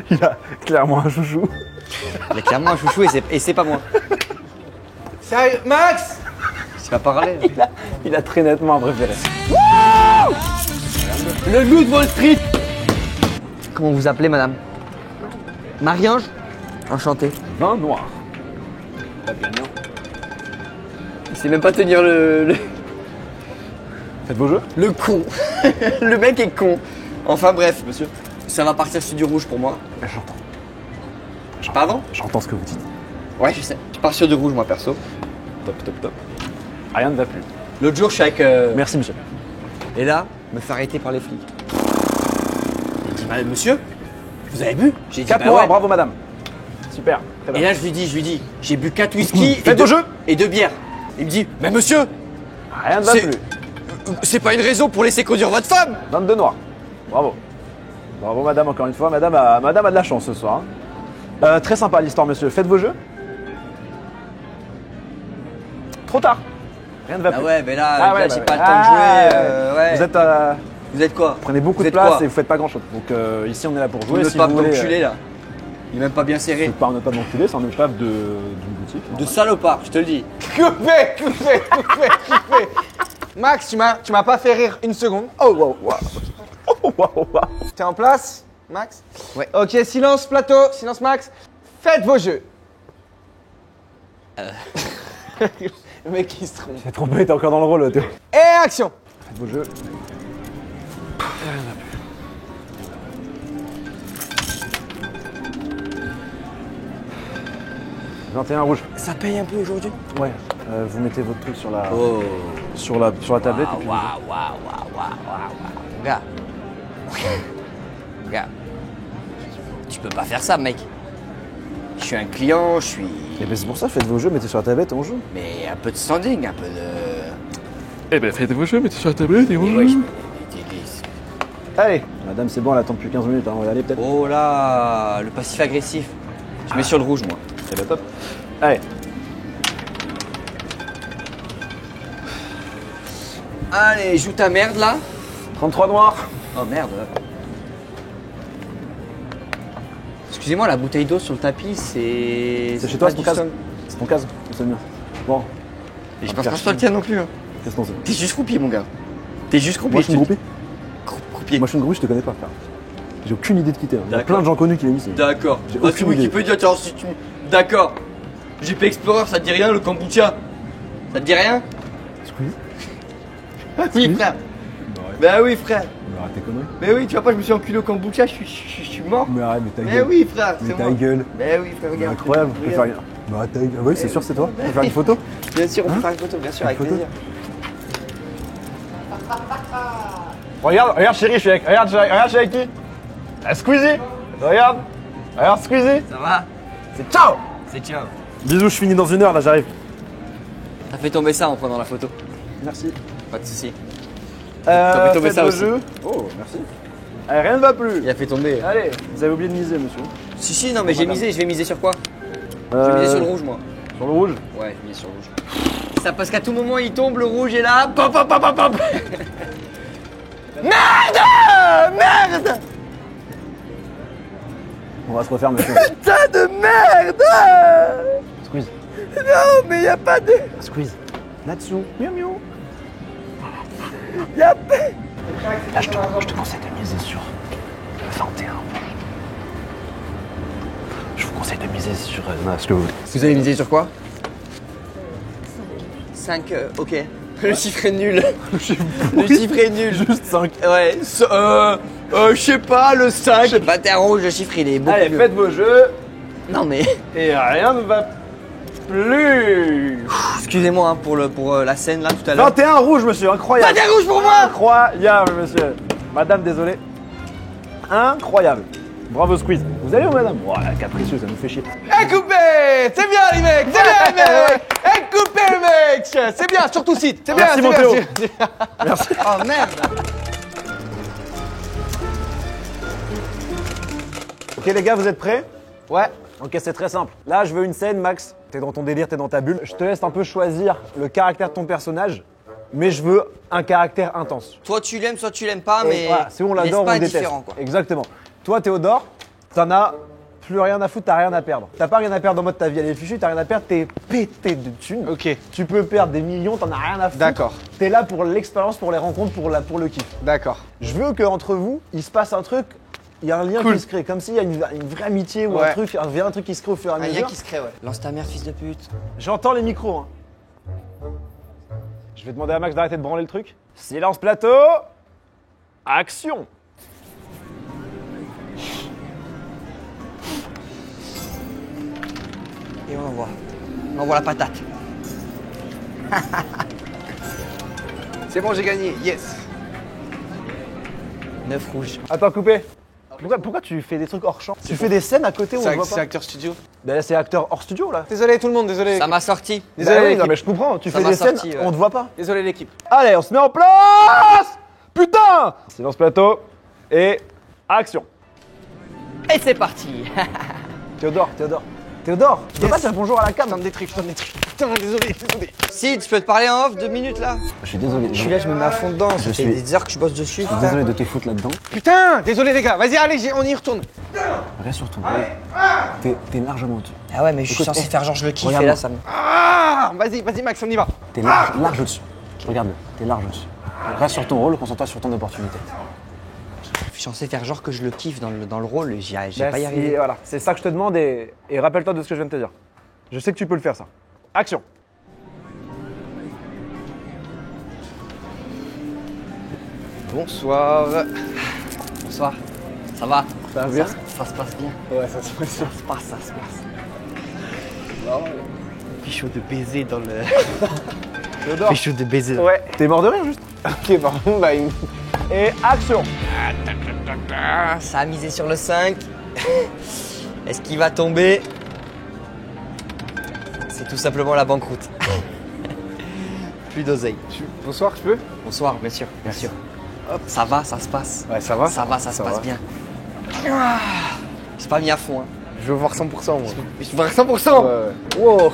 Il a clairement un chouchou. Il a clairement un chouchou et c'est pas moi. Sérieux, Max. C'est pas parler. Il a très nettement un préféré. Le loup de Wall Street. Comment vous appelez, madame? Marie-Ange. Enchanté. 20 noirs. Pas de gagnant. Il sait même pas tenir le Faites vos jeux. le con. Le mec est con. Enfin bref, Monsieur. ça va partir sur du rouge pour moi. J'entends. Pardon? J'entends ce que vous dites. Ouais, je sais. Je pars sur du rouge moi perso. Top. Rien ne va plus. L'autre jour, je suis avec. Merci, monsieur. Et là, me fait arrêter par les flics. Il dit, bah, monsieur, vous avez bu? J'ai dit, 4 bah noirs, ouais. bravo madame. Super. Très Et bien. là, je lui dis, j'ai bu 4 whisky Faites vos jeux. et 2 bières. Il me dit, mais monsieur, Rien ne va c'est- plus. C'est pas une raison pour laisser conduire votre femme. 22 noirs. Bravo. Bravo madame, encore une fois. Madame a de la chance ce soir. Hein. Très sympa l'histoire, monsieur. Faites vos jeux. Trop tard. Rien ne va plus. Ah ouais, mais là, Ah ouais, j'ai bah pas ouais. le temps de jouer. Ouais. Vous êtes, quoi? prenez beaucoup de êtes place quoi et vous faites pas grand chose. Donc ici on est là pour jouer. Le Si pape vous voulez, d'enculé là. Il est même pas bien serré. c'est pas un pape d'enculé, c'est un pape d'une boutique. De salopard, je te le dis. Coupé. Max, tu m'as pas fait rire une seconde. Oh wow, wow. Oh, wow, wow. T'es en place, Max? Ouais. Ok, silence plateau, silence Max. Faites vos jeux. Le mec il se trompe. T'es trompé, t'es encore dans le rôle, Théo. Et action. Faites vos jeux. 21 rouge. Ça paye un peu aujourd'hui. Ouais. Vous mettez votre truc sur la, Oh. sur la tablette et puis vous- Regarde. Regarde. Tu peux pas faire ça, mec. Je suis un client, je suis. Eh ben c'est pour ça, faites vos jeux, mettez sur la tablette et on joue. Mais un peu de standing, un peu de. Eh ben faites vos jeux, mettez sur la tablette et on Mais ouais, Allez. Madame, c'est bon, elle attend depuis 15 minutes, hein. On va y aller peut-être. Oh là, le passif agressif. Je mets sur le rouge, moi. Eh ben top. Allez. Allez, joue ta merde là. 33 noirs. Oh merde. Excusez-moi, la bouteille d'eau sur le tapis, c'est. C'est chez toi, pas c'est ton du case. sang. C'est ton case, c'est le mien. Bon. Et je pense pas que ce soit le tien non plus. Hein. Qu'est-ce qu'on sait? T'es juste croupier, mon gars. T'es juste croupier. Moi je suis une groupie. Croupier. Moi je suis une groupie, je te connais pas, frère. J'ai aucune idée de qui t'es. Il y a D'accord. plein de gens connus qui viennent ici. D'accord. J'ai Ah, c'est aucune moi idée. qui peux dire, tiens, si tu. D'accord. GP Explorer, ça te dit rien, le kombucha? Ça te dit rien? Oui, frère. Bah oui, frère. Mais arrête tes conneries. Mais oui, tu vois pas, je me suis enculé au kombucha, je suis mort. Mais arrête, mais ta Mais gueule. oui, frère, Mais c'est ta moi. gueule. Mais oui, frère, Mais regarde. incroyable, on peut faire Regarde. rien. Mais arrête ta gueule. Ah oui, c'est sûr, c'est toi. On peut faire une photo? Bien sûr, on peut faire une photo, bien sûr, avec Une photo. plaisir. Regarde chérie, je suis avec. Regarde, je suis avec qui? Squeezie. Regarde Squeezie. Ça va? C'est ciao. C'est ciao. Bisous, je finis dans 1 heure, là j'arrive. T'as fait tomber ça en prenant la photo. Merci. Pas de soucis. T'as fait tomber ça aussi. Oh, merci. Rien ne va plus. Il a fait tomber. Allez, vous avez oublié de miser, monsieur. Si, non, mais j'ai misé, je vais miser sur quoi? Je Euh, vais miser sur le rouge, moi. Sur le rouge. Ouais, je vais miser sur le rouge. Ça parce qu'à tout moment il tombe, le rouge est là. Pop, pop, pop, pop, pop. Merde! On va se refaire, monsieur. Putain de merde! Squeeze. Non, mais y a pas de. Squeeze. Natsu. Miaou miaou. Y a pas. Là, je te conseille de miser sur le 21. Je vous conseille de miser sur ce que vous voulez. Vous avez misé sur quoi? 5, ok. Le chiffre est nul. Le chiffre est nul. Juste 5. Ouais, je sais pas, le 5. Bah, t'es rouge, le chiffre il est beaucoup Allez, mieux. faites vos jeux Non, mais. et rien ne va plus. Excusez-moi hein, pour la scène là tout à l'heure. 21 rouge, monsieur, incroyable. 21 rouge pour moi! Incroyable, monsieur. Madame, désolé. Incroyable. Bravo, Squeeze. Vous allez où, madame? Voilà, capricieux, ça nous fait chier. Et coupé. C'est bien les mecs, c'est bien les mecs. Et coupé les mecs. C'est bien, surtout site. C'est bien, Merci, c'est mon bien. Théo. c'est- Merci. Oh merde! Ok, les gars, vous êtes prêts? Ouais. Ok, c'est très simple. Là, je veux une scène, Max. T'es dans ton délire, t'es dans ta bulle. Je te laisse un peu choisir le caractère de ton personnage, mais je veux un caractère intense. Soit tu l'aimes, soit tu l'aimes pas, Et mais. voilà, si on l'adore, on pas le déteste. différent quoi. Exactement. Toi, Théodore, t'en as plus rien à foutre, t'as rien à perdre. T'as pas rien à perdre en mode ta vie elle est fichue, t'as rien à perdre, t'es pété de thunes. Ok. Tu peux perdre des millions, t'en as rien à foutre. D'accord. T'es là pour l'expérience, pour les rencontres, pour le kiff. D'accord. Je veux qu'entre vous, il se passe un truc, il y a un lien Cool. qui se crée, comme s'il y a une vraie amitié ou Ouais. un truc qui se crée au fur et à Un mesure. lien qui se crée, ouais. Lance ta mère, fils de pute. J'entends les micros. Hein. Je vais demander à Max d'arrêter de branler le truc. Silence plateau. Action. Et on envoie la patate. C'est bon, j'ai gagné. Yes. 9 rouges. Attends, coupé. Pourquoi tu fais des trucs hors champ? Tu fais des scènes à côté où on C'est ne voit pas? acteur studio. Là, c'est acteur hors studio, là. Désolé tout le monde, désolé. Ça m'a sorti. Désolé, Bah oui, l'équipe. non, mais je comprends. Tu Ça fais m'a des scènes, sorti, ouais. on te voit pas. Désolé l'équipe. Allez, on se met en place. Putain. Silence plateau. Et action. Et c'est parti. Théodore. Tu peux pas dire bonjour à la cam? Je donne des trucs. Putain, désolé. Sid, je peux te parler en off 2 minutes là? Je suis désolé. Je suis là, je me mets à fond dedans. Ça fait suis- des heures que je bosse dessus. putain. Désolé de te foutre là-dedans. Putain, désolé les gars. Vas-y, allez, on y retourne. Reste sur ton rôle. T'es largement au-dessus. Ah ouais, mais je suis Écoute, censé faire genre je le kiffe et regarde-moi. là ça me. Ah, vas-y Max, on y va. T'es large au-dessus. Regarde-le, t'es large au-dessus. Reste sur ton rôle, concentre-toi sur ton opportunité. Je suis censé faire genre que je le kiffe dans le rôle et j'ai pas y Et arrivé. voilà, c'est ça que je te demande et rappelle-toi de ce que je viens de te dire. Je sais que tu peux le faire, ça. Action. Bonsoir. Bonsoir. Ça va? Ça va bien? Ça se passe bien. Ouais, ça se passe. Ça se passe. Fait chaud de baiser dans le. Théodore. Fait chaud de baiser. Ouais. T'es mort de rire, juste. Ok, pardon, bah. Et action. Ça a misé sur le 5. Est-ce qu'il va tomber? C'est tout simplement la banqueroute. Plus d'oseille. Bonsoir, je peux? Bonsoir, bien sûr, bien sûr. Hop, ça va, ça se passe. Ouais, ça va? Ça va, ça se passe va. bien. Ah, c'est pas mis à fond, hein. Je veux voir 100% moi. Je veux voir 100%. Wow.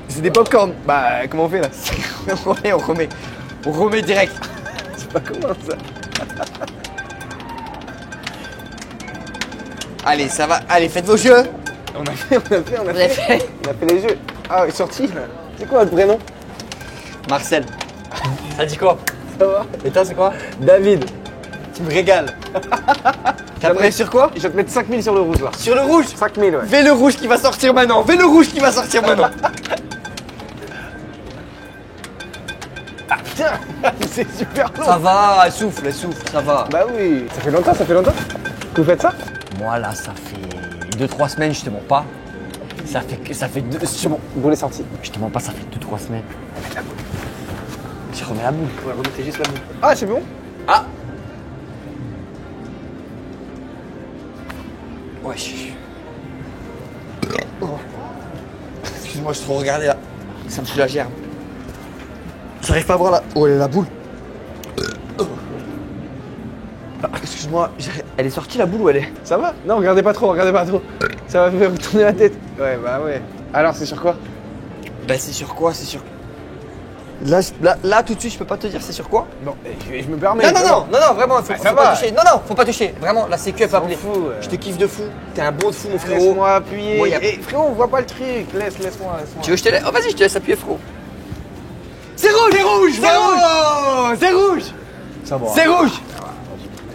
C'est des popcorn. Bah, comment on fait là? On remet direct. C'est pas comment ça. Allez, ça va. Allez, faites vos jeux. On a fait. Vous avez fait On a fait les jeux. Ah, il est sorti là. C'est quoi votre prénom? Marcel. Ça dit quoi? Ça va? Et toi, c'est quoi? David. Tu me régales. T'as prêt sur quoi? Je vais te mettre 5000 sur le rouge là. Sur le rouge. 5000, ouais. Fais le rouge qui va sortir maintenant. Fais le rouge qui va sortir maintenant. Putain, c'est super long. Ça va, elle souffle, ça va. Bah oui. Ça fait longtemps que vous faites ça? Moi là, ça fait 2-3 semaines, je te mens pas. Ça fait deux. C'est bon, boule est sorti. Je te mens pas, ça fait 2-3 semaines. Je remets la boule. Ouais, remettez juste la boule. Ah, c'est bon? Ah. Wesh. Oh. Excuse-moi, je suis trop regardé là. Ça me fout la gerbe. J'arrive pas à voir là. Oh, elle est la boule. Ah, excuse-moi, elle est sortie la boule ou elle est? Ça va? Non, regardez pas trop. Ça va faire tourner la tête. Ouais, bah ouais. Alors, c'est sur quoi? Bah c'est sur quoi? C'est sur... Là, tout de suite, je peux pas te dire c'est sur quoi? Bon, je me permets. Non, vraiment, faut ça pas va. toucher. Non, faut pas toucher. Vraiment, la sécu est pas appelée. S'en fout, Je te kiffe de fou. T'es un bon de fou, mon frérot. Laisse-moi appuyer. Bon, y a- Eh, frérot, on voit pas le truc. Laisse-moi. Tu veux que je te laisse? Oh, vas-y, je te laisse appuyer, frérot. C'est rouge! C'est rouge! Ça va. C'est rouge!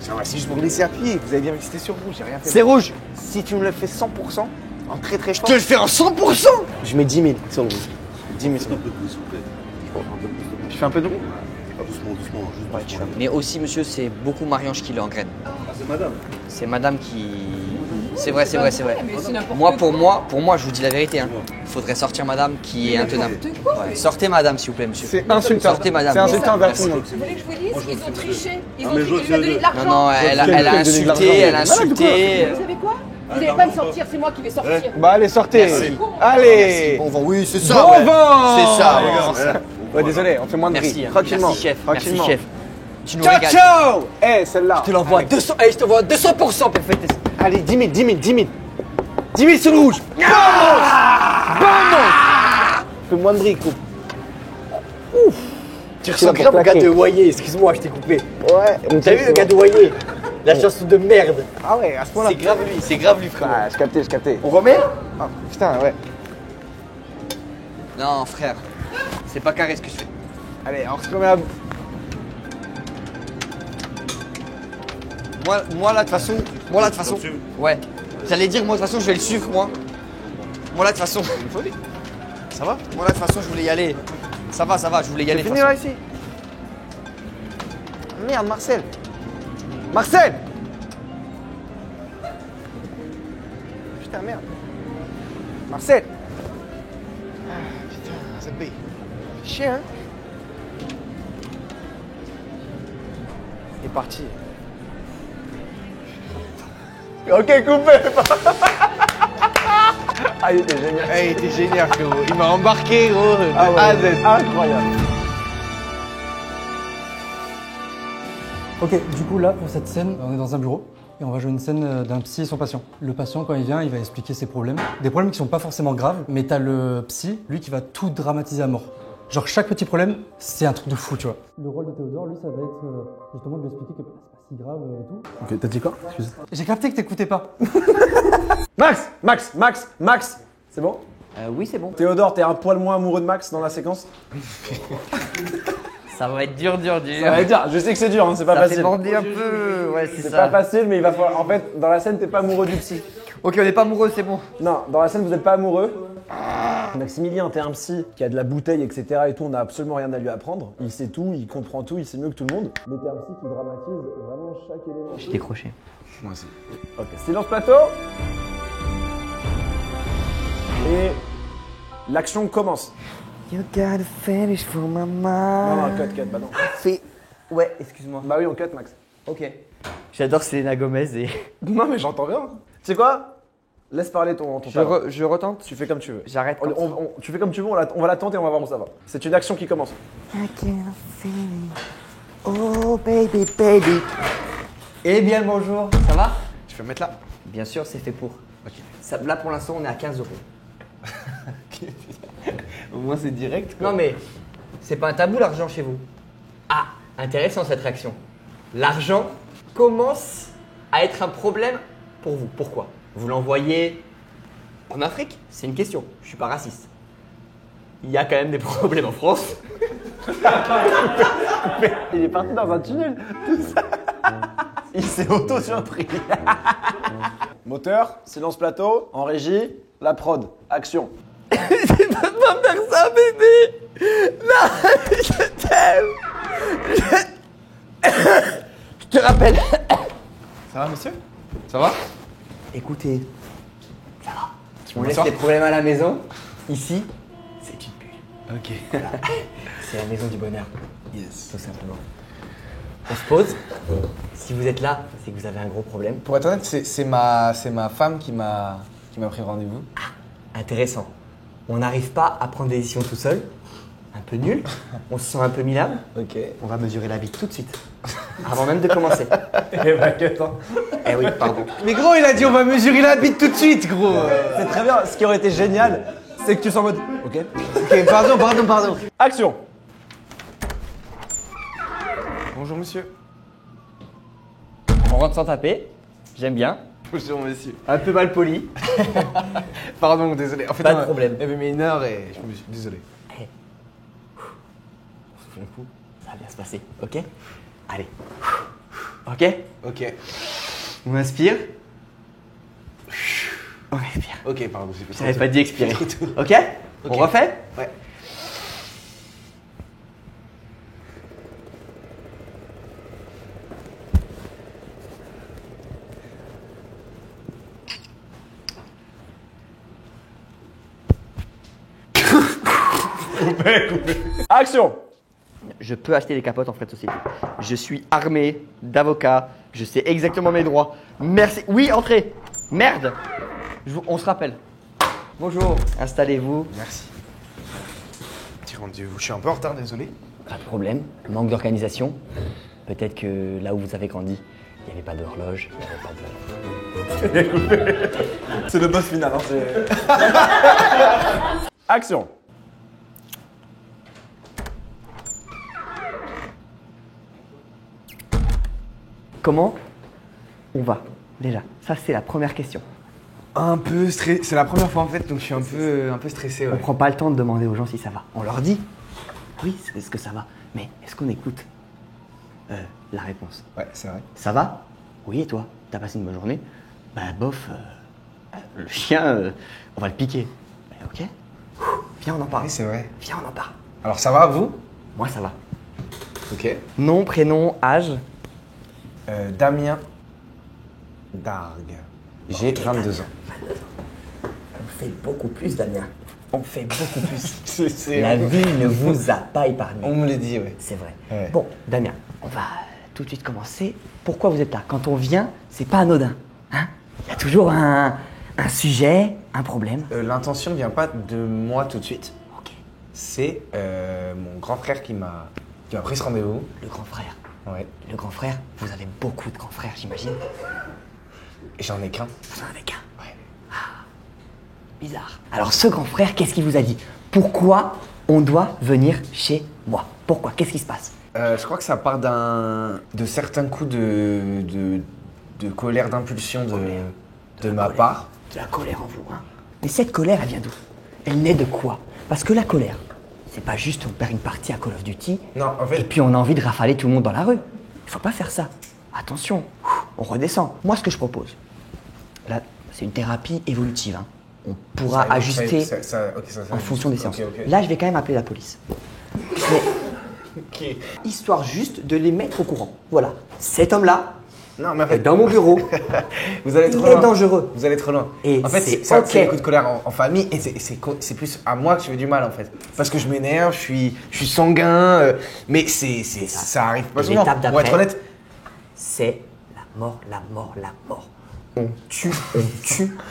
Ça va, c'est juste pour me laisser appuyer. Vous avez bien vu que c'était sur rouge, j'ai rien fait. C'est rouge! Si tu me le fais 100%, en très très Je fort, te le fais en 100%! je mets 10 000 sur le rouge. 10 000 sur le rouge. Je fais un peu de rouge. Mais aussi, monsieur, c'est beaucoup Marie-Ange qui l'a en graine. C'est madame qui. C'est vrai. Moi, pour moi, je vous dis la vérité. Hein. Il faudrait sortir madame qui est intenable. Ouais. Sortez madame, s'il vous plaît, monsieur. C'est insultant. Sortez madame. C'est insultant envers Merci. tout le monde. Vous voulez que je vous dise? Ils ont triché. Ils ont triché. Il lui a donné de l'argent. Non, elle a donner de insulté, elle a l'argent. insulté. Vous savez quoi? Vous n'allez pas me sortir, c'est moi qui vais sortir. Bah allez, sortez. Merci. Allez. Bon vent, oui, c'est ça. Bon ouais. vent. C'est ça, ouais. Ouais, désolé, on fait moins de Merci, bruit. hein. Tranquillement. Merci, chef. Tranquillement. Merci, chef. Tu nous Ciao, régales. ciao. Eh, celle-là. Je te l'envoie 200. Allez, je te vois 200% pour fêter ça. Allez, 10 000. 10 000 sur le rouge. Fais moins de bruit, coupe. Tu ressembles grave au gars de Wayé, excuse-moi, je t'ai coupé. Ouais. T'as vu le gars de Wayé? La chanson de merde. Ah ouais, à ce point-là. C'est grave lui, frère. Ah, je captais. On remet? Ah, putain, ouais. Non, frère. C'est pas carré ce que je fais. Allez, on se remet à... Moi là, de toute façon. Ouais. J'allais dire, moi, de toute façon, je vais le suivre, moi. Moi, là, de toute façon. Ça va? Moi, là, de toute façon, je voulais y aller. Ça va, je voulais y aller. C'est de fini toute façon. là ici. Merde, Marcel. Marcel. Putain, merde. Marcel. Ah, putain, ça paye. Chier, hein? Il est parti. Ok, coupé. Ah, il était génial. Ah, il était génial, frérot. Il m'a embarqué, gros, de Ah ouais, A à Z. incroyable. Ok, du coup là pour cette scène, on est dans un bureau et on va jouer une scène d'un psy et son patient. Le patient quand il vient, il va expliquer ses problèmes. Des problèmes qui sont pas forcément graves, mais t'as le psy, lui qui va tout dramatiser à mort. Genre chaque petit problème, c'est un truc de fou, tu vois. Le rôle de Théodore, lui, ça va être justement de lui expliquer que c'est pas si grave et tout. Ok, t'as dit quoi? Excuse. J'ai capté que t'écoutais pas. Max, c'est bon? Oui, c'est bon. Théodore, t'es un poil moins amoureux de Max dans la séquence? Ça va être dur. Ça va dire, je sais que c'est dur, hein, c'est pas Ça facile. fait bander un peu. Ouais, c'est C'est ça. pas facile, mais il va falloir. En fait, dans la scène, t'es pas amoureux du psy. Ok, on n'est pas amoureux, c'est bon. Non, dans la scène, vous n'êtes pas amoureux. Maximilien, t'es un psy qui a de la bouteille, etc. et tout, on n'a absolument rien à lui apprendre. Il sait tout, il comprend tout, il sait mieux que tout le monde. Mais t'es un psy qui dramatise vraiment chaque élément. J'ai décroché. Moi aussi. Ok, silence plateau. Et l'action commence. You gotta finish for my Non, mind. cut, bah non. Ouais, excuse-moi. Bah oui, on cut, Max. Ok. J'adore Selena Gomez et. Non, mais j'entends rien. Tu sais quoi? Laisse parler ton talent. Je retente. Tu fais comme tu veux. J'arrête. Tu fais comme tu veux, on va la tenter, on va voir où ça va. C'est une action qui commence. I can't feel it. Oh baby, baby. Eh bien le bonjour, ça va? Tu peux mettre là? Bien sûr, c'est fait pour. Ok. Ça, là pour l'instant, on est à 15 euros. Au moins, c'est direct. Non mais, c'est pas un tabou l'argent chez vous. Ah, intéressant cette réaction. L'argent commence à être un problème pour vous. Pourquoi? Vous l'envoyez en Afrique? C'est une question. Je suis pas raciste. Il y a quand même des problèmes en France. Il est parti dans un tunnel, tout ça. Il s'est auto-surpris. Moteur, silence plateau, en régie, la prod, action. Tu peux pas faire ça, bébé. Non, je t'aime. Je te rappelle. Ça va, monsieur? Ça va? Écoutez, ça va. On laisse m'asseoir les problèmes à la maison. Ici, c'est une bulle. Ok. C'est la maison du bonheur, Yes. tout simplement. On se pose. Si vous êtes là, c'est que vous avez un gros problème. Pour être honnête, c'est ma femme qui m'a pris rendez-vous. Intéressant. On n'arrive pas à prendre des décisions tout seul. Un peu nul. On se sent un peu minable. Ok. On va mesurer la bite tout de suite. Avant même de commencer. Eh bah, attends. Eh oui, pardon. Mais gros, il a dit on va mesurer la bite tout de suite, gros. C'est très bien, ce qui aurait été génial, c'est que tu sois en mode. Ok. Ok, pardon. Action. Bonjour, monsieur. On rentre sans taper. J'aime bien. Bonjour, monsieur. Un peu mal poli. Pardon, désolé. En fait, Pas de problème. Il y avait mis 1 heure et je me suis désolé. On souffle un coup. Ça va bien se passer, ok? Allez. Ok? Ok. On inspire. On expire. Ok, pardon, j'ai fait J'avais pas dit expirer. Trop tôt. Ok? On refait? Ouais. Action. Je peux acheter des capotes en frais de société. Je suis armé d'avocats. Je sais exactement mes droits. Merci. Oui, entrez. Merde. On se rappelle. Bonjour. Installez-vous. Merci. Petit rendez-vous. Je suis un peu en retard, désolé. Pas de problème. Manque d'organisation. Peut-être que là où vous avez grandi, il n'y avait pas d'horloge. Il n'y avait pas de... C'est le boss final. Action. Comment on va déjà? Ça, c'est la première question. Un peu stressé. C'est la première fois en fait, donc je suis un peu stressé. On Ouais. prend pas le temps de demander aux gens si ça va. On leur dit, oui, est-ce que ça va? Mais est-ce qu'on écoute la réponse? Ouais, c'est vrai. Ça va? Oui, et toi? T'as passé une bonne journée? Bah, bof, le chien, on va le piquer. Bah, ok. Viens, on en parle. Oui, c'est vrai. Viens, on en parle. Alors ça va, vous? Moi, ça va. Ok. Nom, prénom, âge? Damien Dargue. J'ai 22 ans. On fait beaucoup plus, Damien. On fait beaucoup plus. C'est- La vie ne vous a pas épargné. On me l'a dit, ouais. C'est vrai. Ouais. Bon, Damien, on va tout de suite commencer. Pourquoi vous êtes là? Quand on vient, c'est pas anodin. Hein? Il y a toujours un sujet, Un problème? L'intention vient pas de moi tout de suite. Ok. C'est mon grand frère qui m'a pris ce rendez-vous. Le grand frère. Ouais. Le grand frère, vous avez beaucoup de grands frères, j'imagine. Et j'en ai qu'un. Vous en avez qu'un. Ouais. Bizarre. Alors ce grand frère, qu'est-ce qu'il vous a dit? Pourquoi on doit venir chez moi? Pourquoi? Qu'est-ce qui se passe? Je crois que ça part de certains coups de colère, d'impulsion de ma colère. part. De la colère en vous, hein. Mais cette colère, elle vient d'où? Elle naît de quoi? Parce que la colère, c'est pas juste on perd une partie à Call of Duty Non, en fait, et puis on a envie de rafaler tout le monde dans la rue. Il faut pas faire ça. Attention, on redescend. Moi, ce que je propose, là, c'est une thérapie évolutive, hein. On pourra ajuster en fonction des séances. Ok. Là, je vais quand même appeler la police. Mais, Ok. histoire juste de les mettre au courant. Voilà. Cet homme-là Non, mais en est fait, dans mon bureau. vous allez Il trop est loin. dangereux. Vous allez trop loin. Et en fait, c'est c'est ok. un coup de colère en famille et c'est plus à moi que je fais du mal en fait. Parce que je m'énerve, je suis sanguin, mais ça arrive pas Et souvent. l'étape Pour être d'après, honnête, c'est la mort, la mort, la mort. on tue.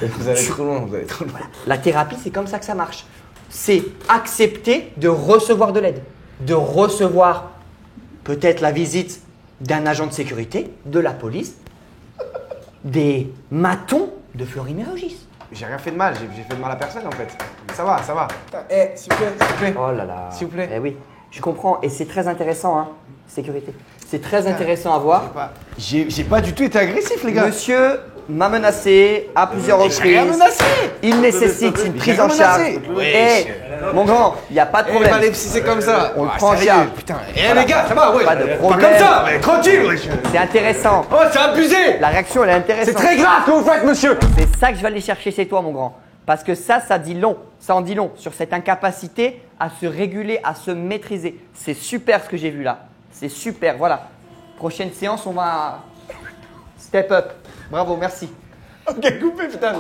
Vous allez trop loin, vous allez trop loin. La thérapie, c'est comme ça que ça marche. C'est accepter de recevoir de l'aide, de recevoir peut-être la visite d'un agent de sécurité, de la police, des matons de Florim et Régis. J'ai rien fait de mal, j'ai fait de mal à personne en fait. Ça va. Eh, s'il vous plaît. Oh là là. S'il vous plaît. Eh oui, je comprends et c'est très intéressant, hein, sécurité. C'est très intéressant à voir. J'ai pas du tout été agressif, les gars. Monsieur m'a menacé à plusieurs J'ai rien reprises. menacé. Il nécessite une prise rien en charge. menacé. Eh, mon grand, il n'y a pas de Eh, problème. Valais, si c'est comme ça. On le Ah, prend en sérieux, charge. Putain. Eh, les gars, ça va, ouais. Pas de Pas problème. comme ça, mais tranquille, wesh. C'est intéressant. Oh, c'est abusé. La réaction, elle est C'est intéressante. très grave ce que vous faites, monsieur. C'est ça que je vais aller chercher chez toi, mon grand. Parce que ça dit long. Ça en dit long sur cette incapacité à se réguler, à se maîtriser. C'est super ce que j'ai vu là. C'est super, voilà. Prochaine séance, on va step up. Bravo, merci. Ok, coupé, putain.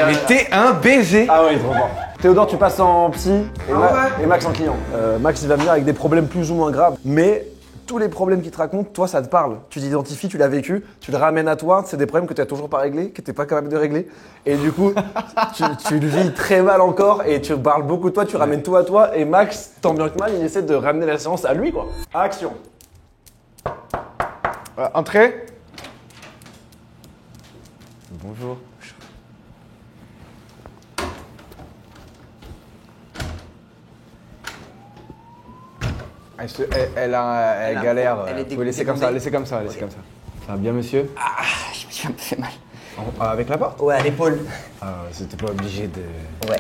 Mais t'es un baiser. Ah ouais, trop fort. Théodore, tu passes en psy et, ouais. et Max en client. Max, il va venir avec des problèmes plus ou moins graves, mais tous les problèmes qu'il te raconte, toi, ça te parle. Tu t'identifies, tu l'as vécu, tu le ramènes à toi. C'est des problèmes que tu n'as toujours pas réglés, que tu n'es pas capable de régler. Et du coup, tu le vis très mal encore et tu parles beaucoup de toi, tu ramènes tout à toi. Et Max, tant bien que mal, il essaie de ramener la séance à lui, quoi. Action. Entrée. Bonjour. Elle galère. elle est Faut laisser comme ça, laissez comme ça. Ça va bien, monsieur? Je me suis un peu fait mal. Avec la porte? Ouais, à l'épaule. C'était pas obligé de... Ouais.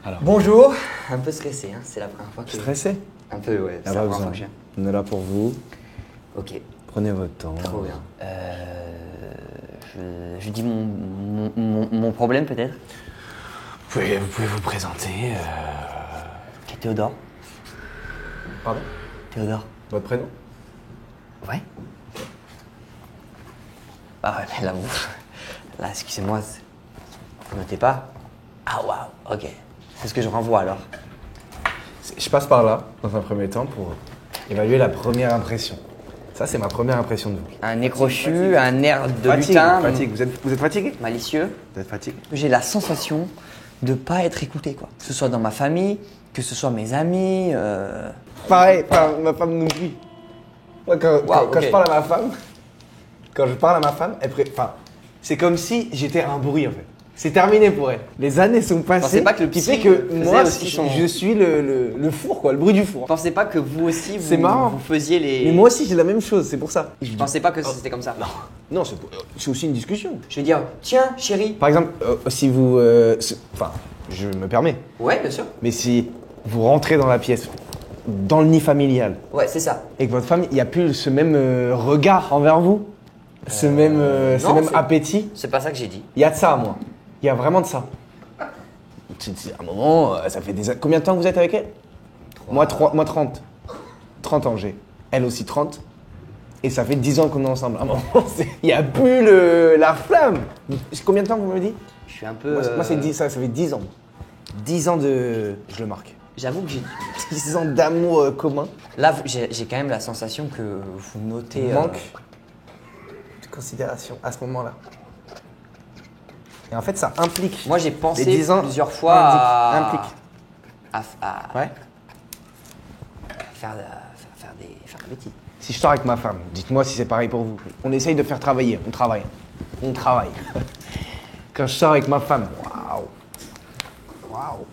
Alors. Bonjour. Un peu stressé, hein. C'est la première fois que. Stressé? Un peu, ouais. C'est Ah, la pas première fois besoin. que je viens. On est là pour vous. Ok. Prenez votre temps. Trop bien. Je dis mon problème peut-être. Vous pouvez vous présenter. Ok, Théodore. Pardon? Théodore. Votre prénom? Ouais. Ah ouais, mais là, là, excusez-moi, vous notez pas? Ah waouh, ok. C'est ce que je renvoie alors. Je passe par là, dans un premier temps, pour évaluer la première impression. Ça, c'est ma première impression de vous. Un nez crochu, un air de lutin, Fatigue. Vous êtes fatigué? malicieux. Vous êtes fatigué? J'ai la sensation de pas être écouté, quoi. Que ce soit dans ma famille, que ce soit mes amis. Pareil, ma femme non plus. Moi, quand je parle à ma femme, c'est comme si j'étais un bruit en fait. C'est terminé pour elle. Les années sont passées. Pensez pas que le qui psy fait que faisait moi, aussi son- je suis le four, quoi, le bruit du four. Pensez pas que vous aussi, C'est marrant. vous faisiez les. Mais moi aussi, j'ai la même chose, c'est pour ça. Je pensais pas que c'était comme ça. Non, c'est aussi une discussion. Je vais dire, tiens, chérie. Par exemple, si vous. Je me permets, Ouais, bien sûr. mais si vous rentrez dans la pièce, dans le nid familial, Ouais, c'est ça. et que votre femme, il n'y a plus ce même regard envers vous, ce même non, c'est- appétit, C'est pas ça que j'ai dit. il y a de ça, moi. Il y a vraiment de ça. C'est un moment, ça fait des années. Combien de temps vous êtes avec elle? Moi, 30. 30 ans, j'ai. Elle aussi 30. Et ça fait 10 ans qu'on est ensemble. À un moment, il n'y a plus la flamme. Combien de temps vous m'avez dit? Je suis un peu. Moi, c'est 10, ça fait 10 ans. 10 ans de. Je le marque. J'avoue que j'ai. 10 ans d'amour commun. Là, j'ai quand même la sensation que vous notez. Manque. considération à ce moment-là. Et en fait, ça implique. Moi, j'ai pensé Les 10 ans plusieurs fois à implique. Ouais. faire des bêtises. Si je sors avec ma femme, dites-moi si c'est pareil pour vous. On essaye de faire travailler, on travaille. On travaille. Quand je sors avec ma femme, waouh. Waouh.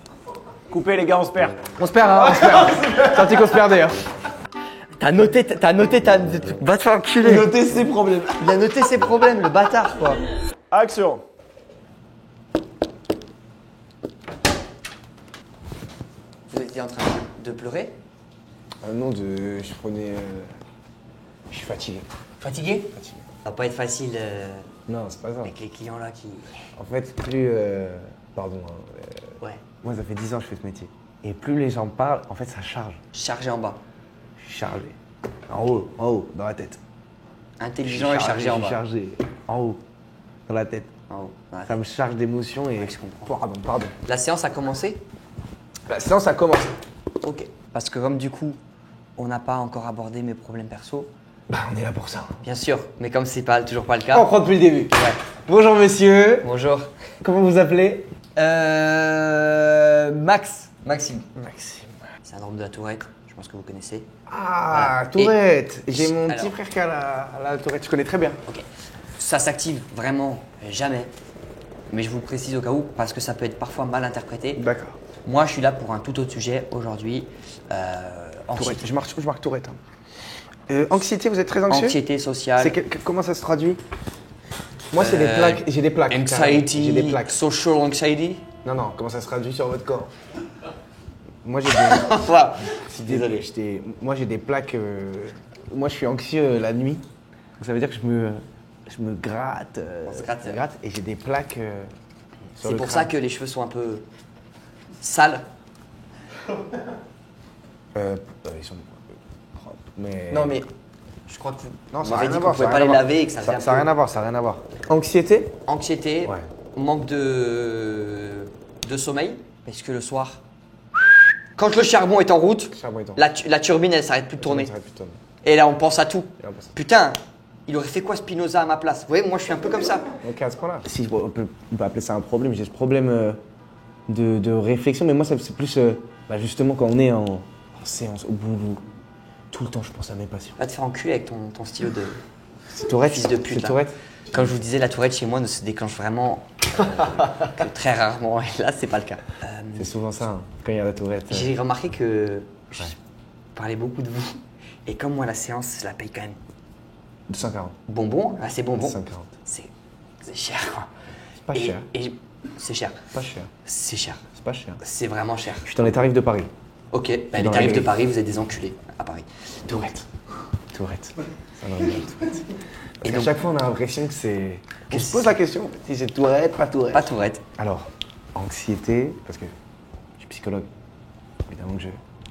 Coupez les gars, on se perd. On se perd, hein, on se perd. Senti qu'on se perdait, hein. T'as noté ta... Va te faire enculer. Notez ses problèmes. Il a noté ses problèmes, le bâtard, quoi. Action. Vous étiez en train de pleurer? Non, je prenais. Je suis fatigué. Fatigué? Fatigué. Ça va pas être facile Non, c'est pas ça. avec les clients là qui... En fait, plus. Pardon. Ouais. Moi, ça fait 10 ans que je fais ce métier. Et plus les gens parlent, en fait, ça charge. Chargé en bas. Je suis chargé. En haut, dans la tête. Intelligent et chargé en Je suis bas. chargé. En haut, dans la tête. En haut. Ouais. Ça me charge d'émotions et. Ouais, je comprends. Pardon. La séance a commencé? La séance a commencé. Ok. Parce que comme du coup, on n'a pas encore abordé mes problèmes perso, Bah, on est là pour ça. bien sûr, mais comme c'est toujours pas le On cas. prend depuis le début. Ouais. Bonjour, monsieur. Bonjour. Comment vous appelez Maxime. Maxime. Syndrome de la Tourette, je pense que vous connaissez. Ah, Voilà. Tourette. J'ai mon Alors. petit frère qui a la Tourette. Je connais très bien. Ok. Ça s'active vraiment jamais. Mais je vous le précise au cas où, parce que ça peut être parfois mal interprété. D'accord. Moi, je suis là pour un tout autre sujet aujourd'hui. Tourette. Anxiété. Je marque Tourette. Hein. Anxiété, vous êtes très anxieux Anxiété sociale. Comment ça se traduit? Moi, c'est des plaques. J'ai des plaques. Anxiety. J'ai des plaques. Social anxiety. Non, comment ça se traduit sur votre corps? Moi, j'ai des. Voilà. Désolé. Moi, j'ai des plaques. Moi, je suis anxieux la nuit. Donc, ça veut dire que je me gratte. On se gratte. Et j'ai des plaques. Sur C'est le pour crâne. ça que les cheveux sont un peu sales. Ils sont propres. Mais. Non, mais je crois que Non, vous ça n'a m'avez rien dit à que voir. vous pouvez pas les laver et que ça Ça faisait n'a un peu rien à voir, ça n'a rien à voir. Anxiété? anxiété, Ouais. manque de sommeil, parce que le soir, quand le charbon est en route, Charbon étant. la turbine elle s'arrête plus de tourner. Ça arrête plus de tourner. Et là on pense à tout. Et là, on pense à tout. Putain, il aurait fait quoi Spinoza à ma place? Vous voyez, moi je suis un peu comme ça. Ok, à ce point-là. Si on peut appeler ça un problème, j'ai ce problème de réflexion, mais moi c'est plus justement quand on est en séance, au boulot, tout le temps je pense à mes patients. Va te faire enculer avec ton stylo de C'est Tourette? fils de pute C'est là. Tourette? Comme je vous disais, la tourette chez moi ne se déclenche vraiment que très rarement. Et là, c'est pas le cas. C'est souvent ça, hein, quand il y a la Tourette. J'ai remarqué que je parlais beaucoup de vous. Et comme moi, la séance, je la paye quand même 240. bonbon. Là, c'est bonbon. 240. C'est cher, quoi. C'est pas cher. C'est cher. Pas cher. C'est cher. C'est pas cher. C'est vraiment cher. Je suis dans les tarifs de Paris. Ok, bah, les Dans tarifs les- de Paris, vous êtes des enculés à Paris. Tourette. Tourette. Ça me regarde, Tourette. Et Et donc- à chaque fois, on a l'impression que c'est. On se pose la question si c'est Tourette, pas Tourette. Pas tourette. Alors, anxiété, parce que je suis psychologue. Évidemment que je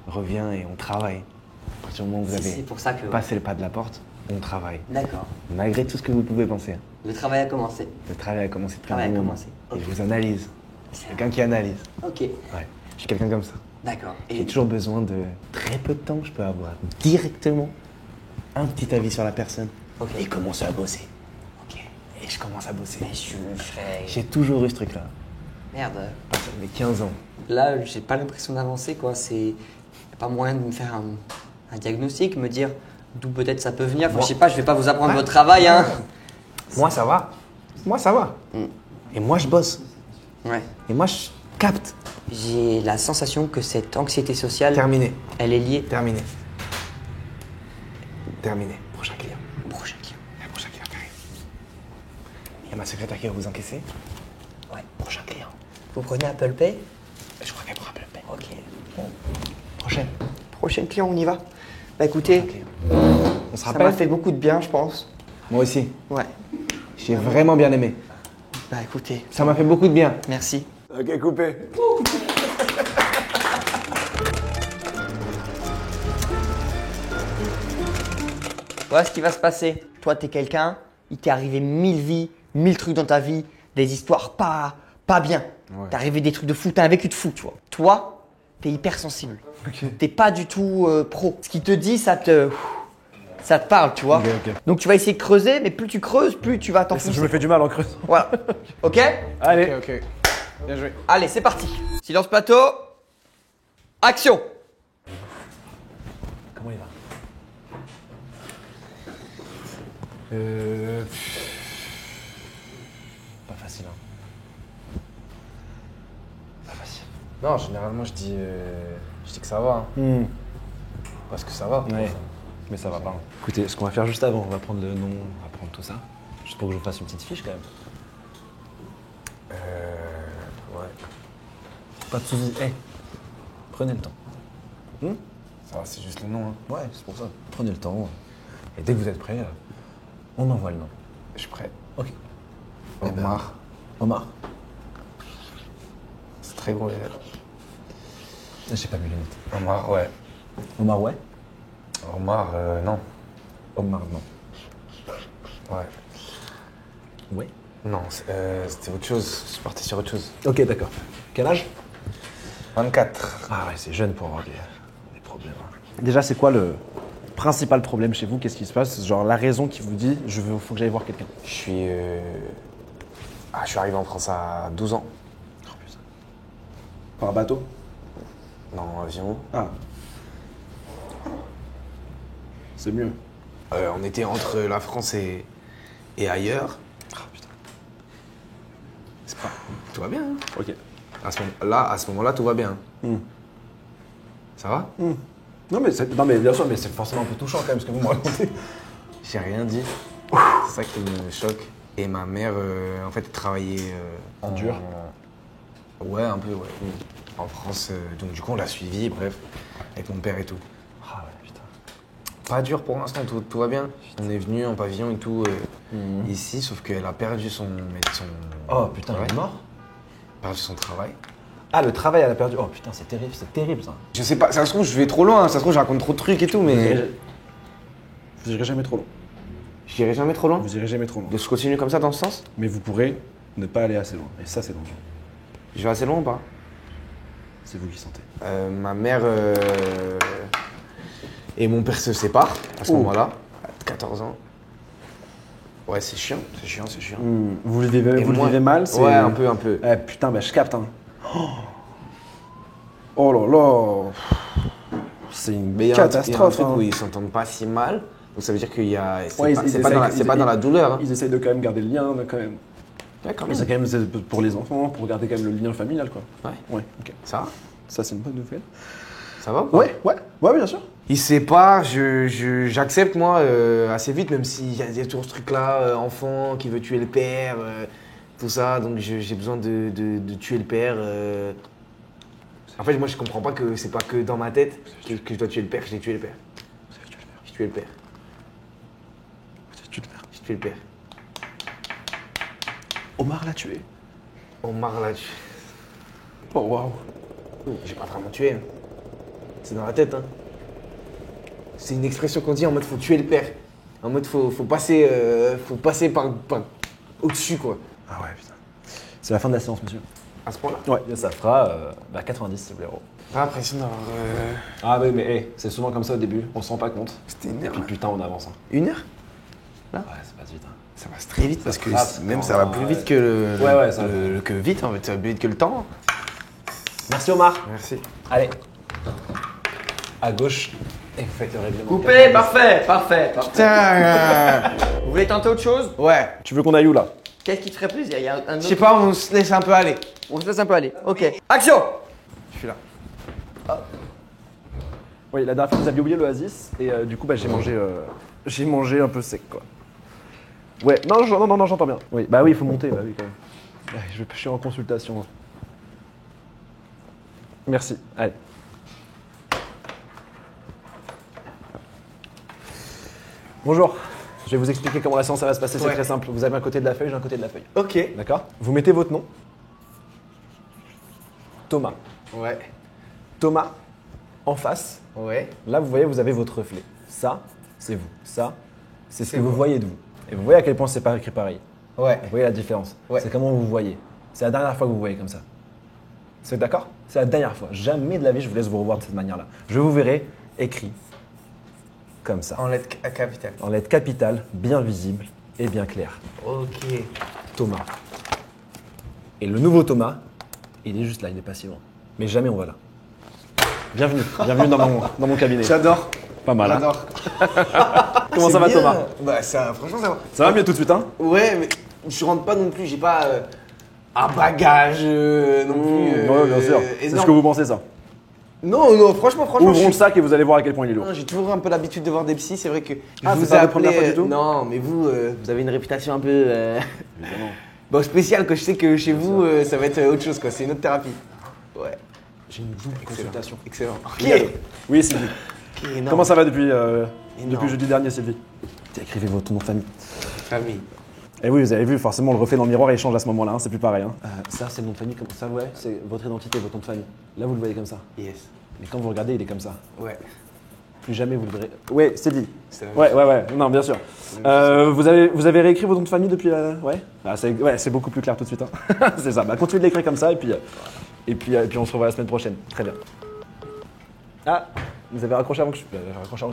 reviens et on travaille. À partir du moment où vous C'est avez pour ça que. passé le pas de la porte, on travaille. D'accord. Malgré tout ce que vous pouvez penser. hein. Le travail a commencé. Le travail a commencé depuis Travail un a bon moment. commencé. Et je vous analyse. C'est quelqu'un qui analyse. Ok. Ouais. Je suis quelqu'un comme ça. D'accord. J'ai Et toujours besoin de très peu de temps. Je peux avoir directement un petit avis sur la personne Ok. et commencer à bosser. Ok. Et je commence à bosser. Mais je serais. J'ai toujours eu ce truc-là. Merde. Ça fait 15 ans. Là, j'ai pas l'impression d'avancer, quoi. Y a pas moyen de me faire un diagnostic, me dire d'où peut-être ça peut venir. Enfin, je sais pas, je vais pas vous apprendre votre travail, hein. Moi, ça va. Moi, ça va. Et moi, je bosse. Ouais. Et moi, je capte. J'ai la sensation que cette anxiété sociale, Terminé. elle est liée Terminé. Terminé. Prochain client. au prochain client. Le prochain client qui arrive. Il y a ma secrétaire qui va vous encaisser. Ouais. Prochain client. Vous prenez Apple Pay? Je crois qu'elle prend Apple Pay. Ok. Prochaine. Prochain client, on y va. Bah écoutez, On se ça m'a rappelle fait beaucoup de bien, je pense. Moi aussi. Ouais. J'ai vraiment bien aimé. Bah écoutez, Ça m'a fait beaucoup de bien. merci. Ok, coupé. Voilà ce qui va se passer. Toi, t'es quelqu'un, il t'est arrivé 1000 vies, 1000 trucs dans ta vie, des histoires pas bien. Ouais. T'es arrivé des trucs de fou, t'as un vécu de fou, tu vois. Toi, t'es hypersensible. T'es pas du tout pro. Ce qui te dit, ça ça te parle, tu vois. Ok. Donc tu vas essayer de creuser, mais plus tu creuses, plus tu vas t'enfoncer. Je me fais du mal en creusant. Voilà. Ok? Allez. Ok. Bien joué. Allez, c'est parti. Silence plateau. Action. Comment il va? Pas facile, hein. Pas facile. Non, généralement, je dis que ça va. Hein. Parce que ça va. Ouais. Mais ça va pas. Écoutez, ce qu'on va faire juste avant, on va prendre le nom, on va prendre tout ça. Juste pour que je vous fasse une petite fiche quand même. Ouais. Pas de soucis. Prenez le temps. Ça va, c'est juste le nom. Hein. Ouais, c'est pour ça. Prenez le temps. Et dès que vous êtes prêts, on envoie le nom. Je suis prêt. Ok. Omar. Omar. C'est très gros les lettres. J'ai pas vu les notes. Omar, ouais. Omar, ouais. Omar, non. Omar, non. Ouais. Ouais. Non, c'était autre chose. Je suis parti sur autre chose. Ok, d'accord. Quel âge? 24. Ah ouais, c'est jeune pour avoir des problèmes. Déjà, c'est quoi le principal problème chez vous? Qu'est-ce qui se passe? Genre la raison qui vous dit, faut que j'aille voir quelqu'un. Je suis arrivé en France à 12 ans. Oh putain. Par bateau? Non, avion. Ah. C'est mieux. On était entre la France et ailleurs. Ah putain. C'est pas... Tout va bien. Hein. Ok. À ce moment-là, tout va bien. Ça va? Non mais bien sûr, mais c'est forcément un peu touchant quand même ce que vous me racontez. J'ai rien dit. C'est ça qui me choque. Et ma mère, en fait, travaillait En dur. Ouais, un peu, ouais. En France, donc du coup, on l'a suivi, bref, avec mon père et tout. Ah ouais, putain. Pas dur pour l'instant, tout va bien. On est venu en pavillon et tout ici, sauf qu'elle a perdu son Oh putain, il ouais, est mort? perdu son travail. Ah, le travail, elle a perdu. Oh putain, c'est terrible ça. Je sais pas, ça se trouve, je vais trop loin, ça se trouve, je raconte trop de trucs et tout, mais Vous irez jamais trop loin. j'irai jamais trop loin. Vous irez jamais trop loin. De se continuer comme ça dans ce sens? Mais vous pourrez ne pas aller assez loin. Et ça, c'est dangereux. Je vais assez loin ou pas? C'est vous qui sentez. Ma mère et mon père se séparent à ce moment-là, à 14 ans. Ouais, c'est chiant. Vous le vivez, Et moi- vivez mal? Ouais, un peu. Eh putain, bah je capte. Hein. Oh là là. C'est une Mais il y a un catastrophe. truc hein. où ils s'entendent pas si mal, donc ça veut dire qu'il y a. C'est Ouais, pas, ils c'est pas essayent- dans la douleur. Hein. Ils essayent de quand même garder le lien, de quand même. Ouais, quand Mais même. c'est quand même c'est pour les enfants, pour garder quand même le lien familial, quoi. Ouais. Ouais, ok. Ça va? Ça, c'est une bonne nouvelle. Ça va ou pas? Ouais, bien sûr. Ils se séparent, j'accepte moi assez vite, même s'il y a toujours ce truc-là, enfant qui veut tuer le père, tout ça, donc j'ai besoin de tuer le père. En fait, moi je comprends pas que c'est pas que dans ma tête que je dois tuer le père, j'ai tué le père. J'ai tué le père. J'ai tué le père. Omar l'a tué. Omar l'a tué. Oh waouh. J'ai pas vraiment tué. Hein. C'est dans la tête. Hein. C'est une expression qu'on dit en mode faut tuer le père. En mode faut passer par au-dessus quoi. Ah ouais, putain. C'est la fin de la séance, monsieur. À ce point-là. Ouais, ça fera 90, c'est blaireau. Pas l'impression d'avoir. Ah oui, mais c'est souvent comme ça au début, on se rend pas compte. C'était une heure. Puis Là. putain, on avance. Hein. Une heure? Ouais, c'est pas vite. Hein. Ça passe très vite parce que passe même quand- ça va plus vite que le. Ouais, ça va. que vite en fait, ça va plus vite que le temps. Merci Omar. Merci. Allez. À gauche. Et vous faites le règlement. Coupé, parfait. Putain. Vous voulez tenter autre chose? Ouais. Tu veux qu'on aille où là? Qu'est-ce qui te ferait plaisir? Il y a un Je autre... sais pas, on se laisse un peu aller. On se laisse un peu aller. Ok. Action! Je suis là. Oui, la dernière fois vous aviez oublié l'oasis et du coup bah, j'ai mangé un peu sec quoi. Ouais, non, j'entends bien. Oui, bah oui, il faut monter, bah oui quand même. Ouais, je suis en consultation. Merci, allez. Bonjour, je vais vous expliquer comment la séance ça va se passer, c'est Ouais. très simple. Vous avez un côté de la feuille, j'ai un côté de la feuille. Ok. D'accord? Vous mettez votre nom. Thomas. Ouais. Thomas, en face. Ouais. Là, vous voyez, vous avez votre reflet. Ça, c'est vous. Ça, c'est ce que vous voyez de vous. Et vous voyez à quel point c'est pas écrit pareil. Ouais. Vous voyez la différence. Ouais. C'est comment vous vous voyez. C'est la dernière fois que vous vous voyez comme ça. C'est d'accord? C'est la dernière fois. Jamais de la vie, je vous laisse vous revoir de cette manière-là. Je vous verrai écrit comme ça. En lettres capitales. En lettres capitales, bien visible et bien clair. Ok. Thomas. Et le nouveau Thomas, il est juste là, il n'est pas si loin. Mais jamais on va là. Bienvenue, bienvenue dans mon cabinet. J'adore. Pas mal, hein. J'adore. Comment ça va, bien. Thomas? Bah ça, franchement ça va. Ça va mieux tout de suite, hein? Ouais, mais je rentre pas non plus, j'ai pas un bagage non plus. Ouais, bien sûr. C'est énorme. ce que vous pensez, ça. Non, non, franchement. Ouvrons je le suis- sac et vous allez voir à quel point il est lourd. Non, j'ai toujours un peu l'habitude de voir des psys, c'est vrai que je Ah, vous c'est pas ai la première appelé, fois du tout non, mais vous avez une réputation un peu Évidemment. bon, spéciale, que je sais que chez vous, ça va être autre chose, quoi. C'est une autre thérapie. Ouais, J'ai une double consultation. excellent. Ok. Regarde. Oui, Sylvie. Ok, énorme. Comment ça va depuis Énorme. jeudi dernier, Sylvie? Écrivez votre nom de famille. Famille. Et oui, vous avez vu, forcément, le reflet dans le miroir, il change à ce moment-là, hein, c'est plus pareil. Hein. Ça, c'est le nom de famille, comme ça, ouais, c'est votre identité, votre nom de famille. Là, vous le voyez comme ça. Yes. Mais quand vous regardez, il est comme ça. Ouais. Plus jamais vous le verrez. Ouais, Sylvie. C'est la même Ouais, non, bien sûr. Vous avez réécrit votre nom de famille depuis Ouais. Ah, c'est beaucoup plus clair tout de suite. Hein. C'est ça. Bah, continuez de l'écrire comme ça et puis on se revoit la semaine prochaine. Très bien. Ah, vous avez raccroché avant que je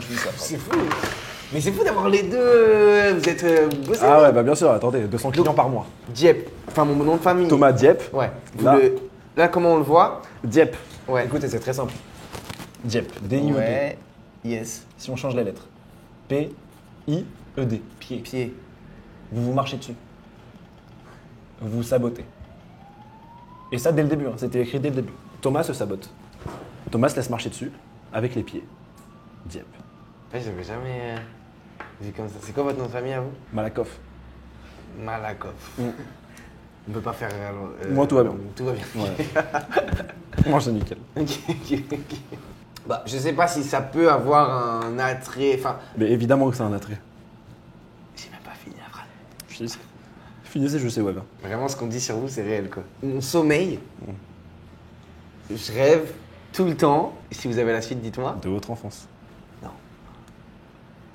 finisse ça. C'est fou. Mais c'est fou d'avoir les deux. Vous êtes bossé. Ah ouais, bah bien sûr, attendez, 200 clients par mois. Dieppe. Enfin, mon nom de famille. Thomas Dieppe. Ouais. Là. Là, comment on le voit? Dieppe. Ouais. Écoutez, c'est très simple. Dieppe. D-I-E-D. Ouais. Yes. Si on change les lettres. P-I-E-D. Pied. Pied. Vous marchez dessus. Vous sabotez. Et ça dès le début, hein, c'était écrit dès le début. Thomas se sabote. Thomas se laisse marcher dessus avec les pieds. Dieppe. Ouais, j'avais jamais vu comme ça. C'est quoi votre nom de famille à vous? Malakoff. Malakoff. Mm. On peut pas faire. Moi, tout va bien. Tout va bien. Ouais. Moi, c'est nickel. Ok. Bah, je sais pas si ça peut avoir un attrait. Enfin, Mais évidemment que c'est un attrait. j'ai même pas fini la phrase. Finissez, je sais, ouais. Ben. Vraiment, ce qu'on dit sur vous, c'est réel, quoi. Mon sommeil, je rêve tout le temps. Si vous avez la suite, dites-moi. De votre enfance. Non.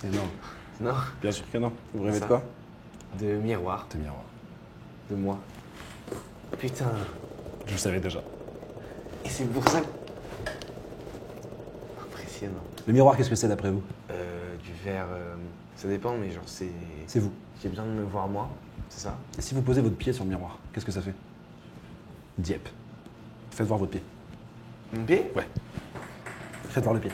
Et non. Non. Bien sûr que non. Vous rêvez de Ça. quoi? De miroir. De miroir. De moi. Putain. Je le savais déjà. Et c'est pour ça que. Impressionnant. Le miroir, qu'est-ce que c'est d'après vous? Du verre. Ça dépend, mais genre, c'est. C'est vous. J'ai besoin de me voir moi, c'est ça? Et si vous posez votre pied sur le miroir, qu'est-ce que ça fait? Dieppe. Faites voir votre pied. Mon pied? Ouais. Faites voir le pied.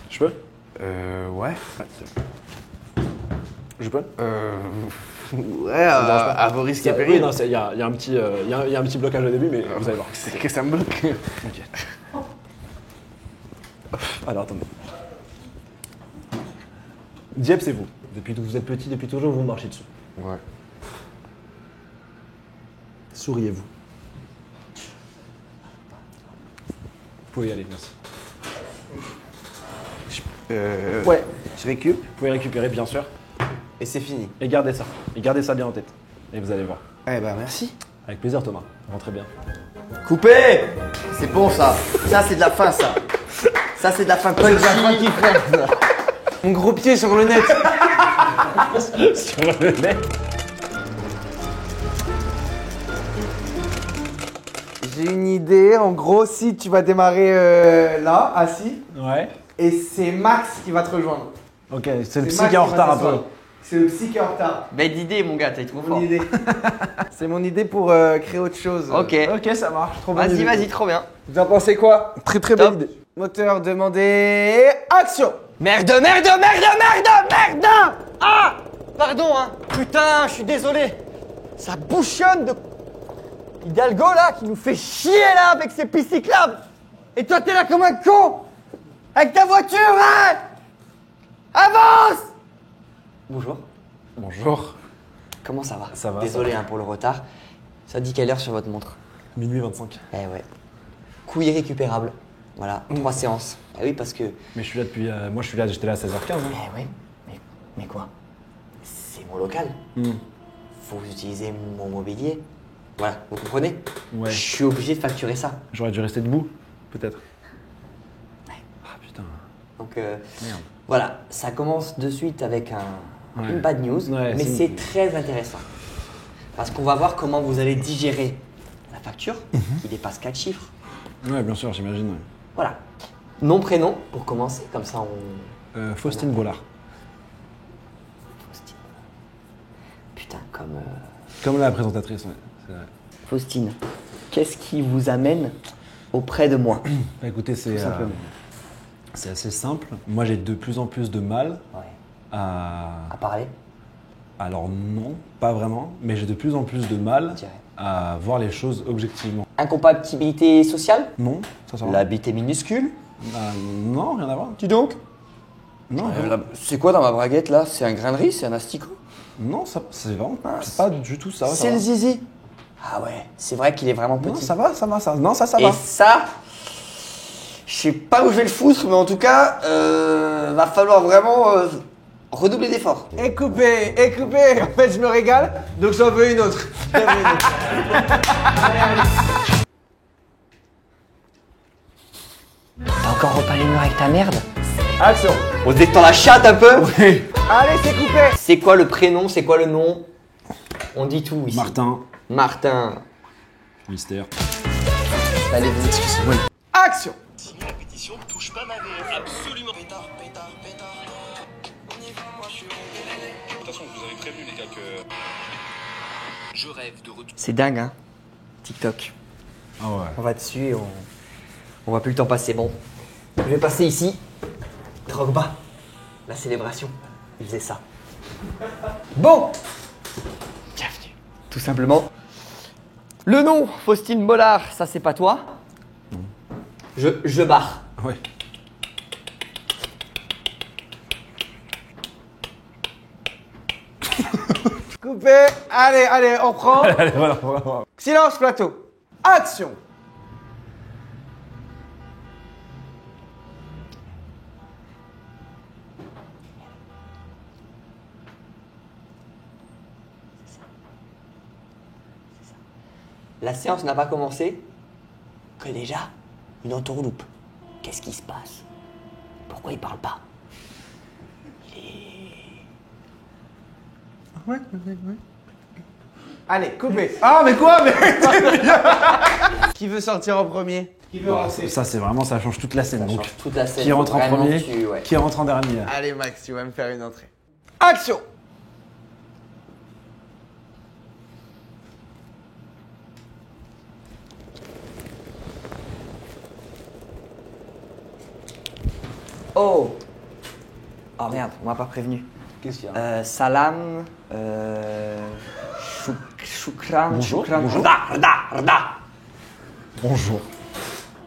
Je peux? Ouais. Ouais, c'est bon. Je peux? Ouais, à vos risques et Oui, périls. non, il y a un petit blocage au début, mais vous allez voir. C'est que ça me bloque. Ok. Alors, attendez. Dieppe, c'est vous. Depuis que vous êtes petit, depuis toujours, vous marchez dessus. Ouais. Souriez-vous. Vous pouvez y aller, merci. Ouais. Je récup Vous pouvez récupérer, bien sûr. et c'est fini. Et gardez ça. Et gardez ça bien en tête. Et vous allez voir. Eh ben merci. Avec plaisir, Thomas. Rentrez bien. Coupé. C'est bon ça. Ça c'est de la fin ça. Ça c'est de la fin punchy. Mon gros pied sur le net. Sur le net. J'ai une idée. En gros, si tu vas démarrer là, assis, Ouais. et c'est Max qui va te rejoindre. Ok, c'est le psy Max qui est en va retard un t'asseoir. peu. C'est le psy qui est en retard. Belle idée mon gars, t'es trop fort. Mon idée. C'est mon idée pour créer autre chose. Ok. Ok, ça marche. Trop bonne Vas-y, idée. vas-y, trop bien. Vous en pensez quoi? Très très Top. belle idée. Moteur demandé. Action! Merde. Ah. Pardon hein. Putain, je suis désolé. Ça bouchonne de Hidalgo là qui nous fait chier là avec ses pistes cyclables. Et toi t'es là comme un con avec ta voiture hein. Avance. Bonjour. Bonjour. Comment ça va? Ça va, Désolé ça va. hein, pour le retard. Ça dit quelle heure sur votre montre? Minuit 25. Eh ouais. Coût irrécupérable. Voilà, 3 séances. Eh oui, parce que. Mais je suis là depuis. Moi, j'étais là à 16h15. Hein. Eh ouais, mais quoi? C'est mon local. Faut utiliser mon mobilier. Voilà, vous comprenez? Ouais. Je suis obligé de facturer ça. J'aurais dû rester debout, peut-être. Ouais. Ah putain. Donc Merde. voilà, ça commence de suite avec Ouais. une bad news, Ouais, mais c'est c'est très intéressant. Parce qu'on va voir comment vous allez digérer la facture qui dépasse 4 chiffres. Ouais, bien sûr, j'imagine. Ouais. Voilà. Nom, prénom, pour commencer, comme ça on... Faustine Bollard. Putain, Comme la présentatrice, ouais. C'est vrai. Faustine, qu'est-ce qui vous amène auprès de moi? Bah, écoutez, c'est simplement. c'est assez simple. Moi, j'ai de plus en plus de mal Ouais. à... À parler? Alors non, pas vraiment, mais j'ai de plus en plus de mal Je dirais. à voir les choses objectivement. Incompatibilité sociale? Non, ça sert à rien. La bite est minuscule? Non, rien à voir. Dis donc. Non, C'est quoi dans ma braguette là? C'est un grain de riz? C'est un asticot? non, ça, c'est vraiment c'est pas du tout ça. C'est le zizi. Ah ouais, c'est vrai qu'il est vraiment petit. Non, ça va, ça. Non, ça Et va. ça, je sais pas où je vais le foutre, mais en tout cas, va falloir vraiment redoubler d'efforts. Et coupé. En fait, je me régale, donc j'en veux une autre. T'as encore repeint les murs avec ta merde? Action. On se détend la chatte un peu? Allez, c'est coupé. C'est quoi le prénom? C'est quoi le nom? On dit tout ici. Martin. Martin. Mystère. Allez-vous. Action. C'est dingue, hein? TikTok. Ah ouais. On va dessus et on voit plus le temps passer. Bon, je vais passer ici. Drogba, la célébration, il faisait ça. Bon, bienvenue. Tout simplement. Le nom, Faustine Bollard, ça c'est pas toi? Je barre. Ouais. Coupé. Allez, on prend. Allez, voilà. Silence, plateau. Action. La séance n'a pas commencé que déjà, une entourloupe. Qu'est-ce qui se passe? Pourquoi il parle pas? Allez, coupé. Ah, mais quoi? Qui veut sortir en premier? Qui veut lancer? Ça, c'est vraiment, ça change toute la scène. Donc, Change toute la scène. qui rentre en Vraiment, premier, ouais. qui rentre en dernier. Là. Allez, Max, tu vas me faire une entrée. Action. Oh! Oh merde, on m'a pas prévenu. Qu'est-ce qu'il y a Salam, choukran, Bonjour, choukran. bonjour. Rda. Bonjour.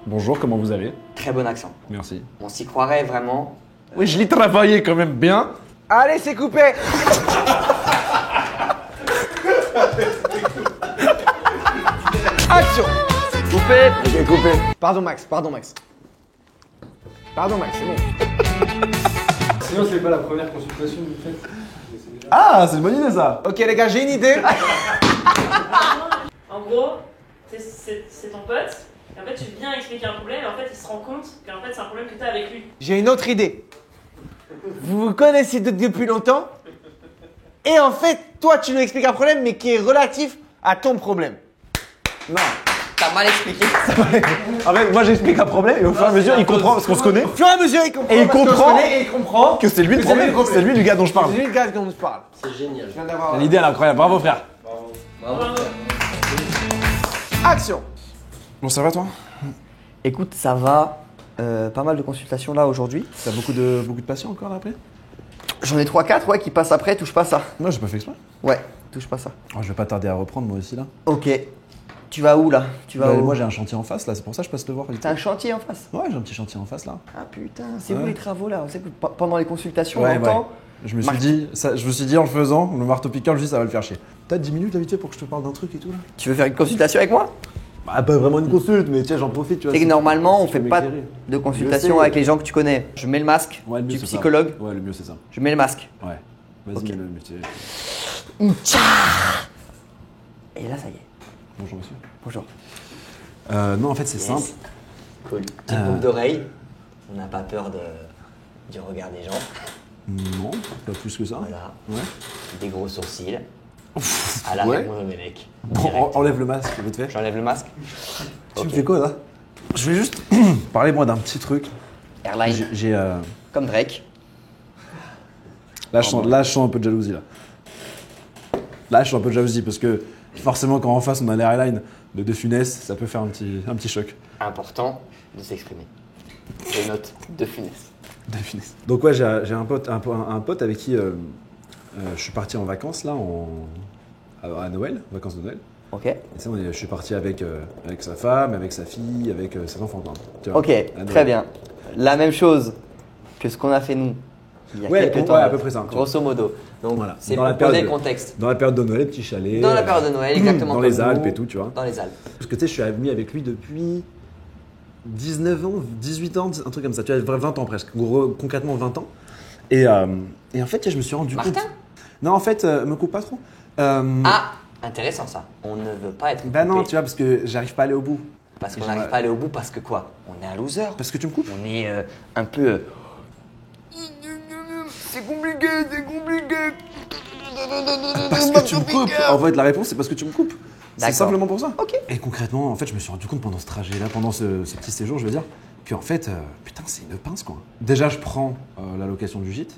Bonjour, comment vous allez? Très bon accent. Merci. On s'y croirait vraiment. Oui, je l'ai travaillé quand même bien. Allez, c'est coupé. Action. Coupé! J'ai coupé. Pardon, Max, c'est bon. Sinon, c'est pas la première consultation que vous faites. Ah, c'est une bonne idée ça. Ok, les gars, j'ai une idée. En gros, c'est ton pote, et en fait, tu viens expliquer un problème, et en fait, il se rend compte qu'en fait, c'est un problème que tu as avec lui. J'ai une autre idée. Vous vous connaissez depuis longtemps, et en fait, toi, tu nous expliques un problème, mais qui est relatif à ton problème. Non. T'as mal expliqué. En fait, moi j'explique un problème et au fur et à mesure il comprend parce qu'on se connaît Au fur et à mesure, il comprend. Et il parce qu'on se comprend connaît, et il comprend que c'est lui le que c'est lui problème. le problème. C'est lui du gars dont je parle. C'est lui le gars dont on se parle. C'est génial. Je viens d'avoir. L'idée elle est incroyable. Bravo frère. Action. Bon, ça va toi? Écoute, ça va. Pas mal de consultations là aujourd'hui. T'as beaucoup de patients encore là, après? J'en ai 3-4 ouais, qui passent après, touche pas ça. Non, j'ai pas fait exprès. Ouais, touche pas ça. Oh, je vais pas tarder à reprendre moi aussi là. Ok. Tu vas où là? Tu vas Bah, où? moi j'ai un chantier en face là, c'est pour ça que je passe te voir. T'as un chantier en face? Ouais, j'ai un petit chantier en face là. Ah putain, c'est Ouais. où les travaux là? On sait que pendant les consultations, Ouais, on entend. Je me suis dit, en le faisant, le marteau piquant, je me suis dit ça va le faire chier. T'as 10 minutes vite fait pour que je te parle d'un truc et tout là? Tu veux faire une consultation avec moi? Bah pas vraiment une consulte, mais tiens j'en profite tu vois. C'est que normalement, on fait pas m'éclairer. de consultation Je sais. avec les gens que tu connais. Je mets le masque Ouais, le mieux du c'est psychologue. ça. Ouais, le mieux c'est ça. Je mets le masque. Ouais. Vas-y, Ok. mets-le, mais Et là, ça y est. Bonjour monsieur. Bonjour. Non, en fait c'est Yes. simple. Cool. Petite boucle d'oreille. On n'a pas peur du regard des gens. Non, pas plus que ça. Voilà. Ouais. Des gros sourcils. À la Ouais. Raymond Domenech. Bon, enlève le masque, vite fait. J'enlève le masque. Tu Ok. me fais quoi là? Je vais juste parler moi d'un petit truc. Airline, J'ai. comme Drake. Là, je sens un peu de jalousie là. Là, je sens un peu de jalousie parce que forcément, quand en face on a l'airline de Funès, ça peut faire un petit choc. Important de s'exprimer. Je note de Funès. De Funès. Donc ouais, j'ai un pote avec qui je suis parti en vacances là, à Noël, vacances de Noël. Ok. Et ça, je suis parti avec sa femme, avec sa fille, avec ses enfants. Tu vois, Ok, à Noël. très bien. La même chose que ce qu'on a fait nous il y a quelques temps. Ouais, à peu près ça. Grosso modo. Donc Voilà. c'est Dans pour la poser période le contexte. Dans la période de Noël, petit chalet. Dans la période de Noël, exactement. Dans comme les Alpes nous, et tout, tu vois. Dans les Alpes. Parce que tu sais, je suis ami avec lui depuis 19 ans, 18 ans, un truc comme ça. Tu vois, 20 ans presque. Gros, concrètement 20 ans. Et en fait, je me suis rendu compte. Martin ? Non, en fait, me coupe pas trop. Ah, intéressant ça. On ne veut pas être Bah non, coupé. tu vois, parce que j'arrive pas à aller au bout. Parce qu'on n'arrive pas à aller au bout parce que quoi? On est un loser. Parce que tu me coupes. On est un peu... C'est compliqué, c'est compliqué. Parce que tu me coupes. En fait, la réponse, c'est parce que tu me coupes. C'est D'accord. simplement pour ça. Ok. Et concrètement, en fait, je me suis rendu compte pendant ce trajet-là, pendant ce petit séjour, je veux dire, qu'en fait, putain, c'est une pince, quoi. Déjà, je prends la location du gîte.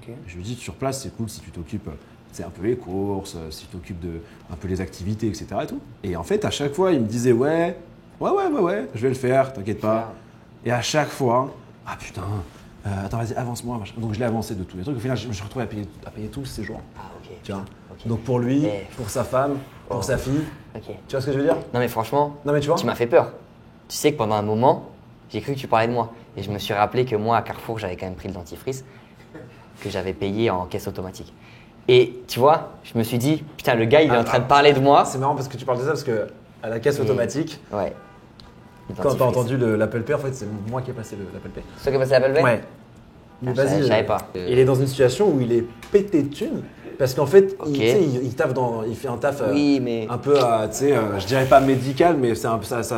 Ok. Je lui dis, sur place, c'est cool si tu t'occupes, c'est un peu les courses, si tu t'occupes de un peu les activités, etc. Et tout. Et en fait, à chaque fois, il me disait, ouais, je vais le faire, t'inquiète pas. Et à chaque fois, ah putain, attends, vas-y, avance-moi. Machin. Donc, je l'ai avancé de tous les trucs. Au final, je me suis retrouvé à payer tout le séjour. Ah ok. Tu vois. Ok. Donc, pour lui, Mais- pour sa femme, pour sa fille. Ok. Tu vois ce que je veux dire? Non mais franchement, Non, mais tu vois. tu m'as fait peur. Tu sais que pendant un moment, j'ai cru que tu parlais de moi. Et je me suis rappelé que moi, à Carrefour, j'avais quand même pris le dentifrice que j'avais payé en caisse automatique. Et tu vois, je me suis dit, putain, le gars, il est en train de parler de moi. C'est marrant parce que tu parles de ça parce que à la caisse Et- automatique, Ouais. Le quand t'as dentifrice. entendu l'Apple Pay, en fait, c'est moi qui ai passé l'Apple Pay. C'est toi qui as passé la belle Ouais. Mais Ah, vas-y. je savais pas. Il est dans une situation où il est pété de thunes parce qu'en fait, Ok. tu sais, il taffe il fait un taf Oui, mais un peu, tu sais, je dirais pas médical, mais c'est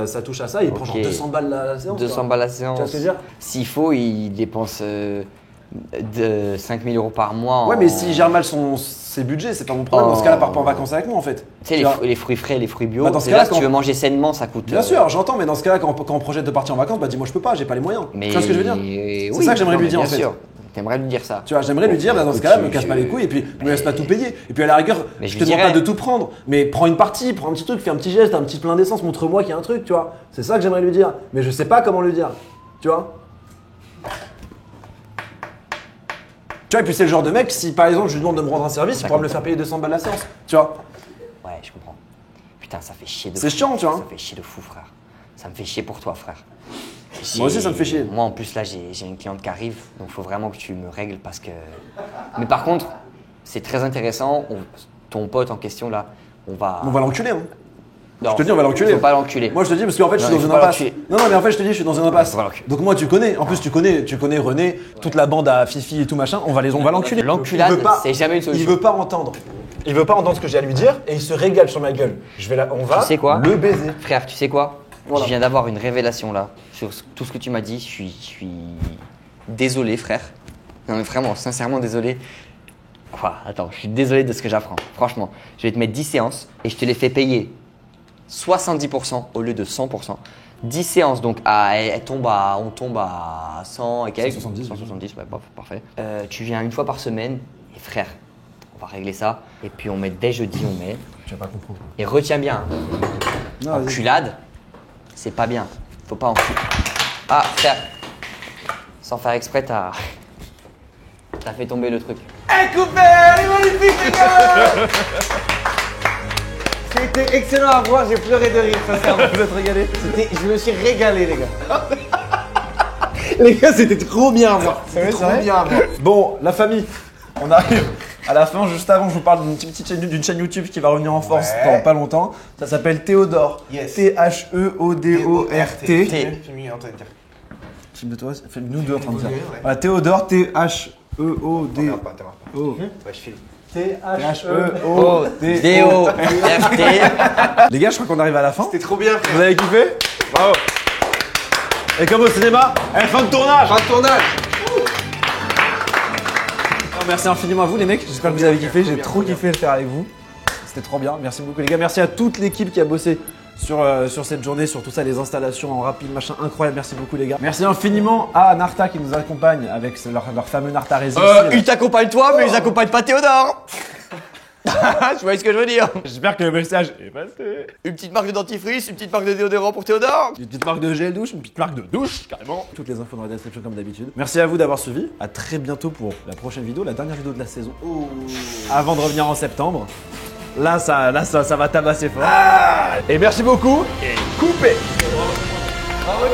ça touche à ça. Il prend genre Ok. 200 balles la séance. 200 quoi. balles la Tu séance. vois ce que je veux dire? S'il faut, il dépense de 5 000 euros par mois. Ouais, mais s'il gère mal ses budgets, c'est pas mon problème. Dans ce cas-là, part pas en vacances avec moi en fait. Tu sais, Tu vois. les fruits frais, les fruits bio. Bah, dans ce déjà, cas-là, si tu veux manger sainement, ça coûte. Bien sûr, j'entends, mais dans ce cas-là, quand on projette de partir en vacances, bah dis-moi, je peux pas, j'ai pas les moyens. Mais Tu vois ce que je veux dire? oui, C'est ça que j'aimerais non, lui mais dire en bien fait. sûr. T'aimerais lui dire ça. Tu vois, j'aimerais lui dire, là, dans ce cas-là, me casse pas les couilles et puis me laisse pas tout payer. Et puis à la rigueur, Mais je je te lui demande pas dirais. de tout prendre, mais prends une partie, prends un petit truc, fais un petit geste, un petit plein d'essence, montre-moi qu'il y a un truc, tu vois. C'est ça que j'aimerais lui dire, mais je sais pas comment lui dire, tu vois. Tu vois, et puis c'est le genre de mec, si par exemple je lui demande de me rendre un service, il pourra me le faire payer 200 balles la séance, tu vois. Ouais, je comprends. Putain, ça fait chier de C'est fou. chiant, tu vois. Ça fait chier de fou, frère. Ça me fait chier pour toi, frère. Moi aussi, ça me fait chier. Moi, en plus, là, j'ai une cliente qui arrive, donc il faut vraiment que tu me règles parce que. Mais par contre, c'est très intéressant. Ton pote en question, là, on va. On va l'enculer, hein. Non, Je te dis, on va l'enculer. Faut pas l'enculer. Moi je te dis parce qu'en fait je suis Non, dans il une faut pas impasse. l'enculer. Non, mais en fait je te dis, je suis dans une impasse. faut pas l'enculer. Donc moi tu connais, en plus tu connais René, toute la bande à Fifi et tout machin, on va l'enculer. L'enculade, Il veut pas- c'est jamais une solution. Il veut pas entendre. Il veut pas entendre ce que j'ai à lui dire et il se régale sur ma gueule. On va Tu sais quoi le baiser. Frère, tu sais quoi Voilà. Je viens d'avoir une révélation là sur tout ce que tu m'as dit. Je suis désolé, frère. Non, mais vraiment, sincèrement désolé. Quoi? Attends, je suis désolé de ce que j'apprends. Franchement, je vais te mettre 10 séances et je te les fais payer 70% au lieu de 100%. 10 séances, donc on tombe à 100 et quelques. 170, 170, ouais, parfait. Tu viens une fois par semaine et frère, on va régler ça. Et puis on met dès jeudi, on met. Tu vas pas comprendre. Et retiens bien, Non, vas-y. enculade, c'est pas bien. Faut pas enculer. Ah, frère, sans faire exprès, t'as fait tomber le truc. Coupé, elle est magnifique, les gars. C'était excellent à voir, j'ai pleuré de rire, sincèrement. Vous êtes régalé. Je me suis régalé, les gars. Les gars, c'était trop bien à voir. C'était trop bien à voir. Bon, la famille, on arrive à la fin. Juste avant, je vous parle d'une chaîne YouTube qui va revenir en force Ouais. dans pas longtemps. Ça s'appelle Théodore. Yes. T-H-E-O-D-O-R-T. T. Fais-mieux en train de dire. Film de toi, nous deux en train de dire. Ouais. Voilà, Théodore, T-H-E-O-D. T'emmerdes pas. O. Ouais, je file. T-H-E-O-D. D-O-R-T. Les gars, je crois qu'on arrive à la fin. C'était trop bien, frère. Vous avez kiffé? Bravo. Et comme au cinéma, fin de tournage. Fin de tournage. Merci infiniment à vous les mecs, j'espère que vous avez kiffé, j'ai trop kiffé le faire avec vous. C'était trop bien. Merci beaucoup les gars. Merci à toute l'équipe qui a bossé sur cette journée, sur tout ça, les installations en rapide, machin, incroyable. Merci beaucoup les gars. Merci infiniment à Narta qui nous accompagne avec leur fameux Narta Racing. Ils t'accompagnent toi, mais ils accompagnent pas Théodore. Tu vois ce que je veux dire? J'espère que le message est passé. Une petite marque de dentifrice, une petite marque de déodorant pour Théodore. Une petite marque de gel douche, une petite marque de douche, carrément. Toutes les infos dans la description comme d'habitude. Merci à vous d'avoir suivi. À très bientôt pour la prochaine vidéo, la dernière vidéo de la saison. Avant de revenir en septembre. Là, ça va tabasser fort. Et merci beaucoup. Et coupez. Bravo.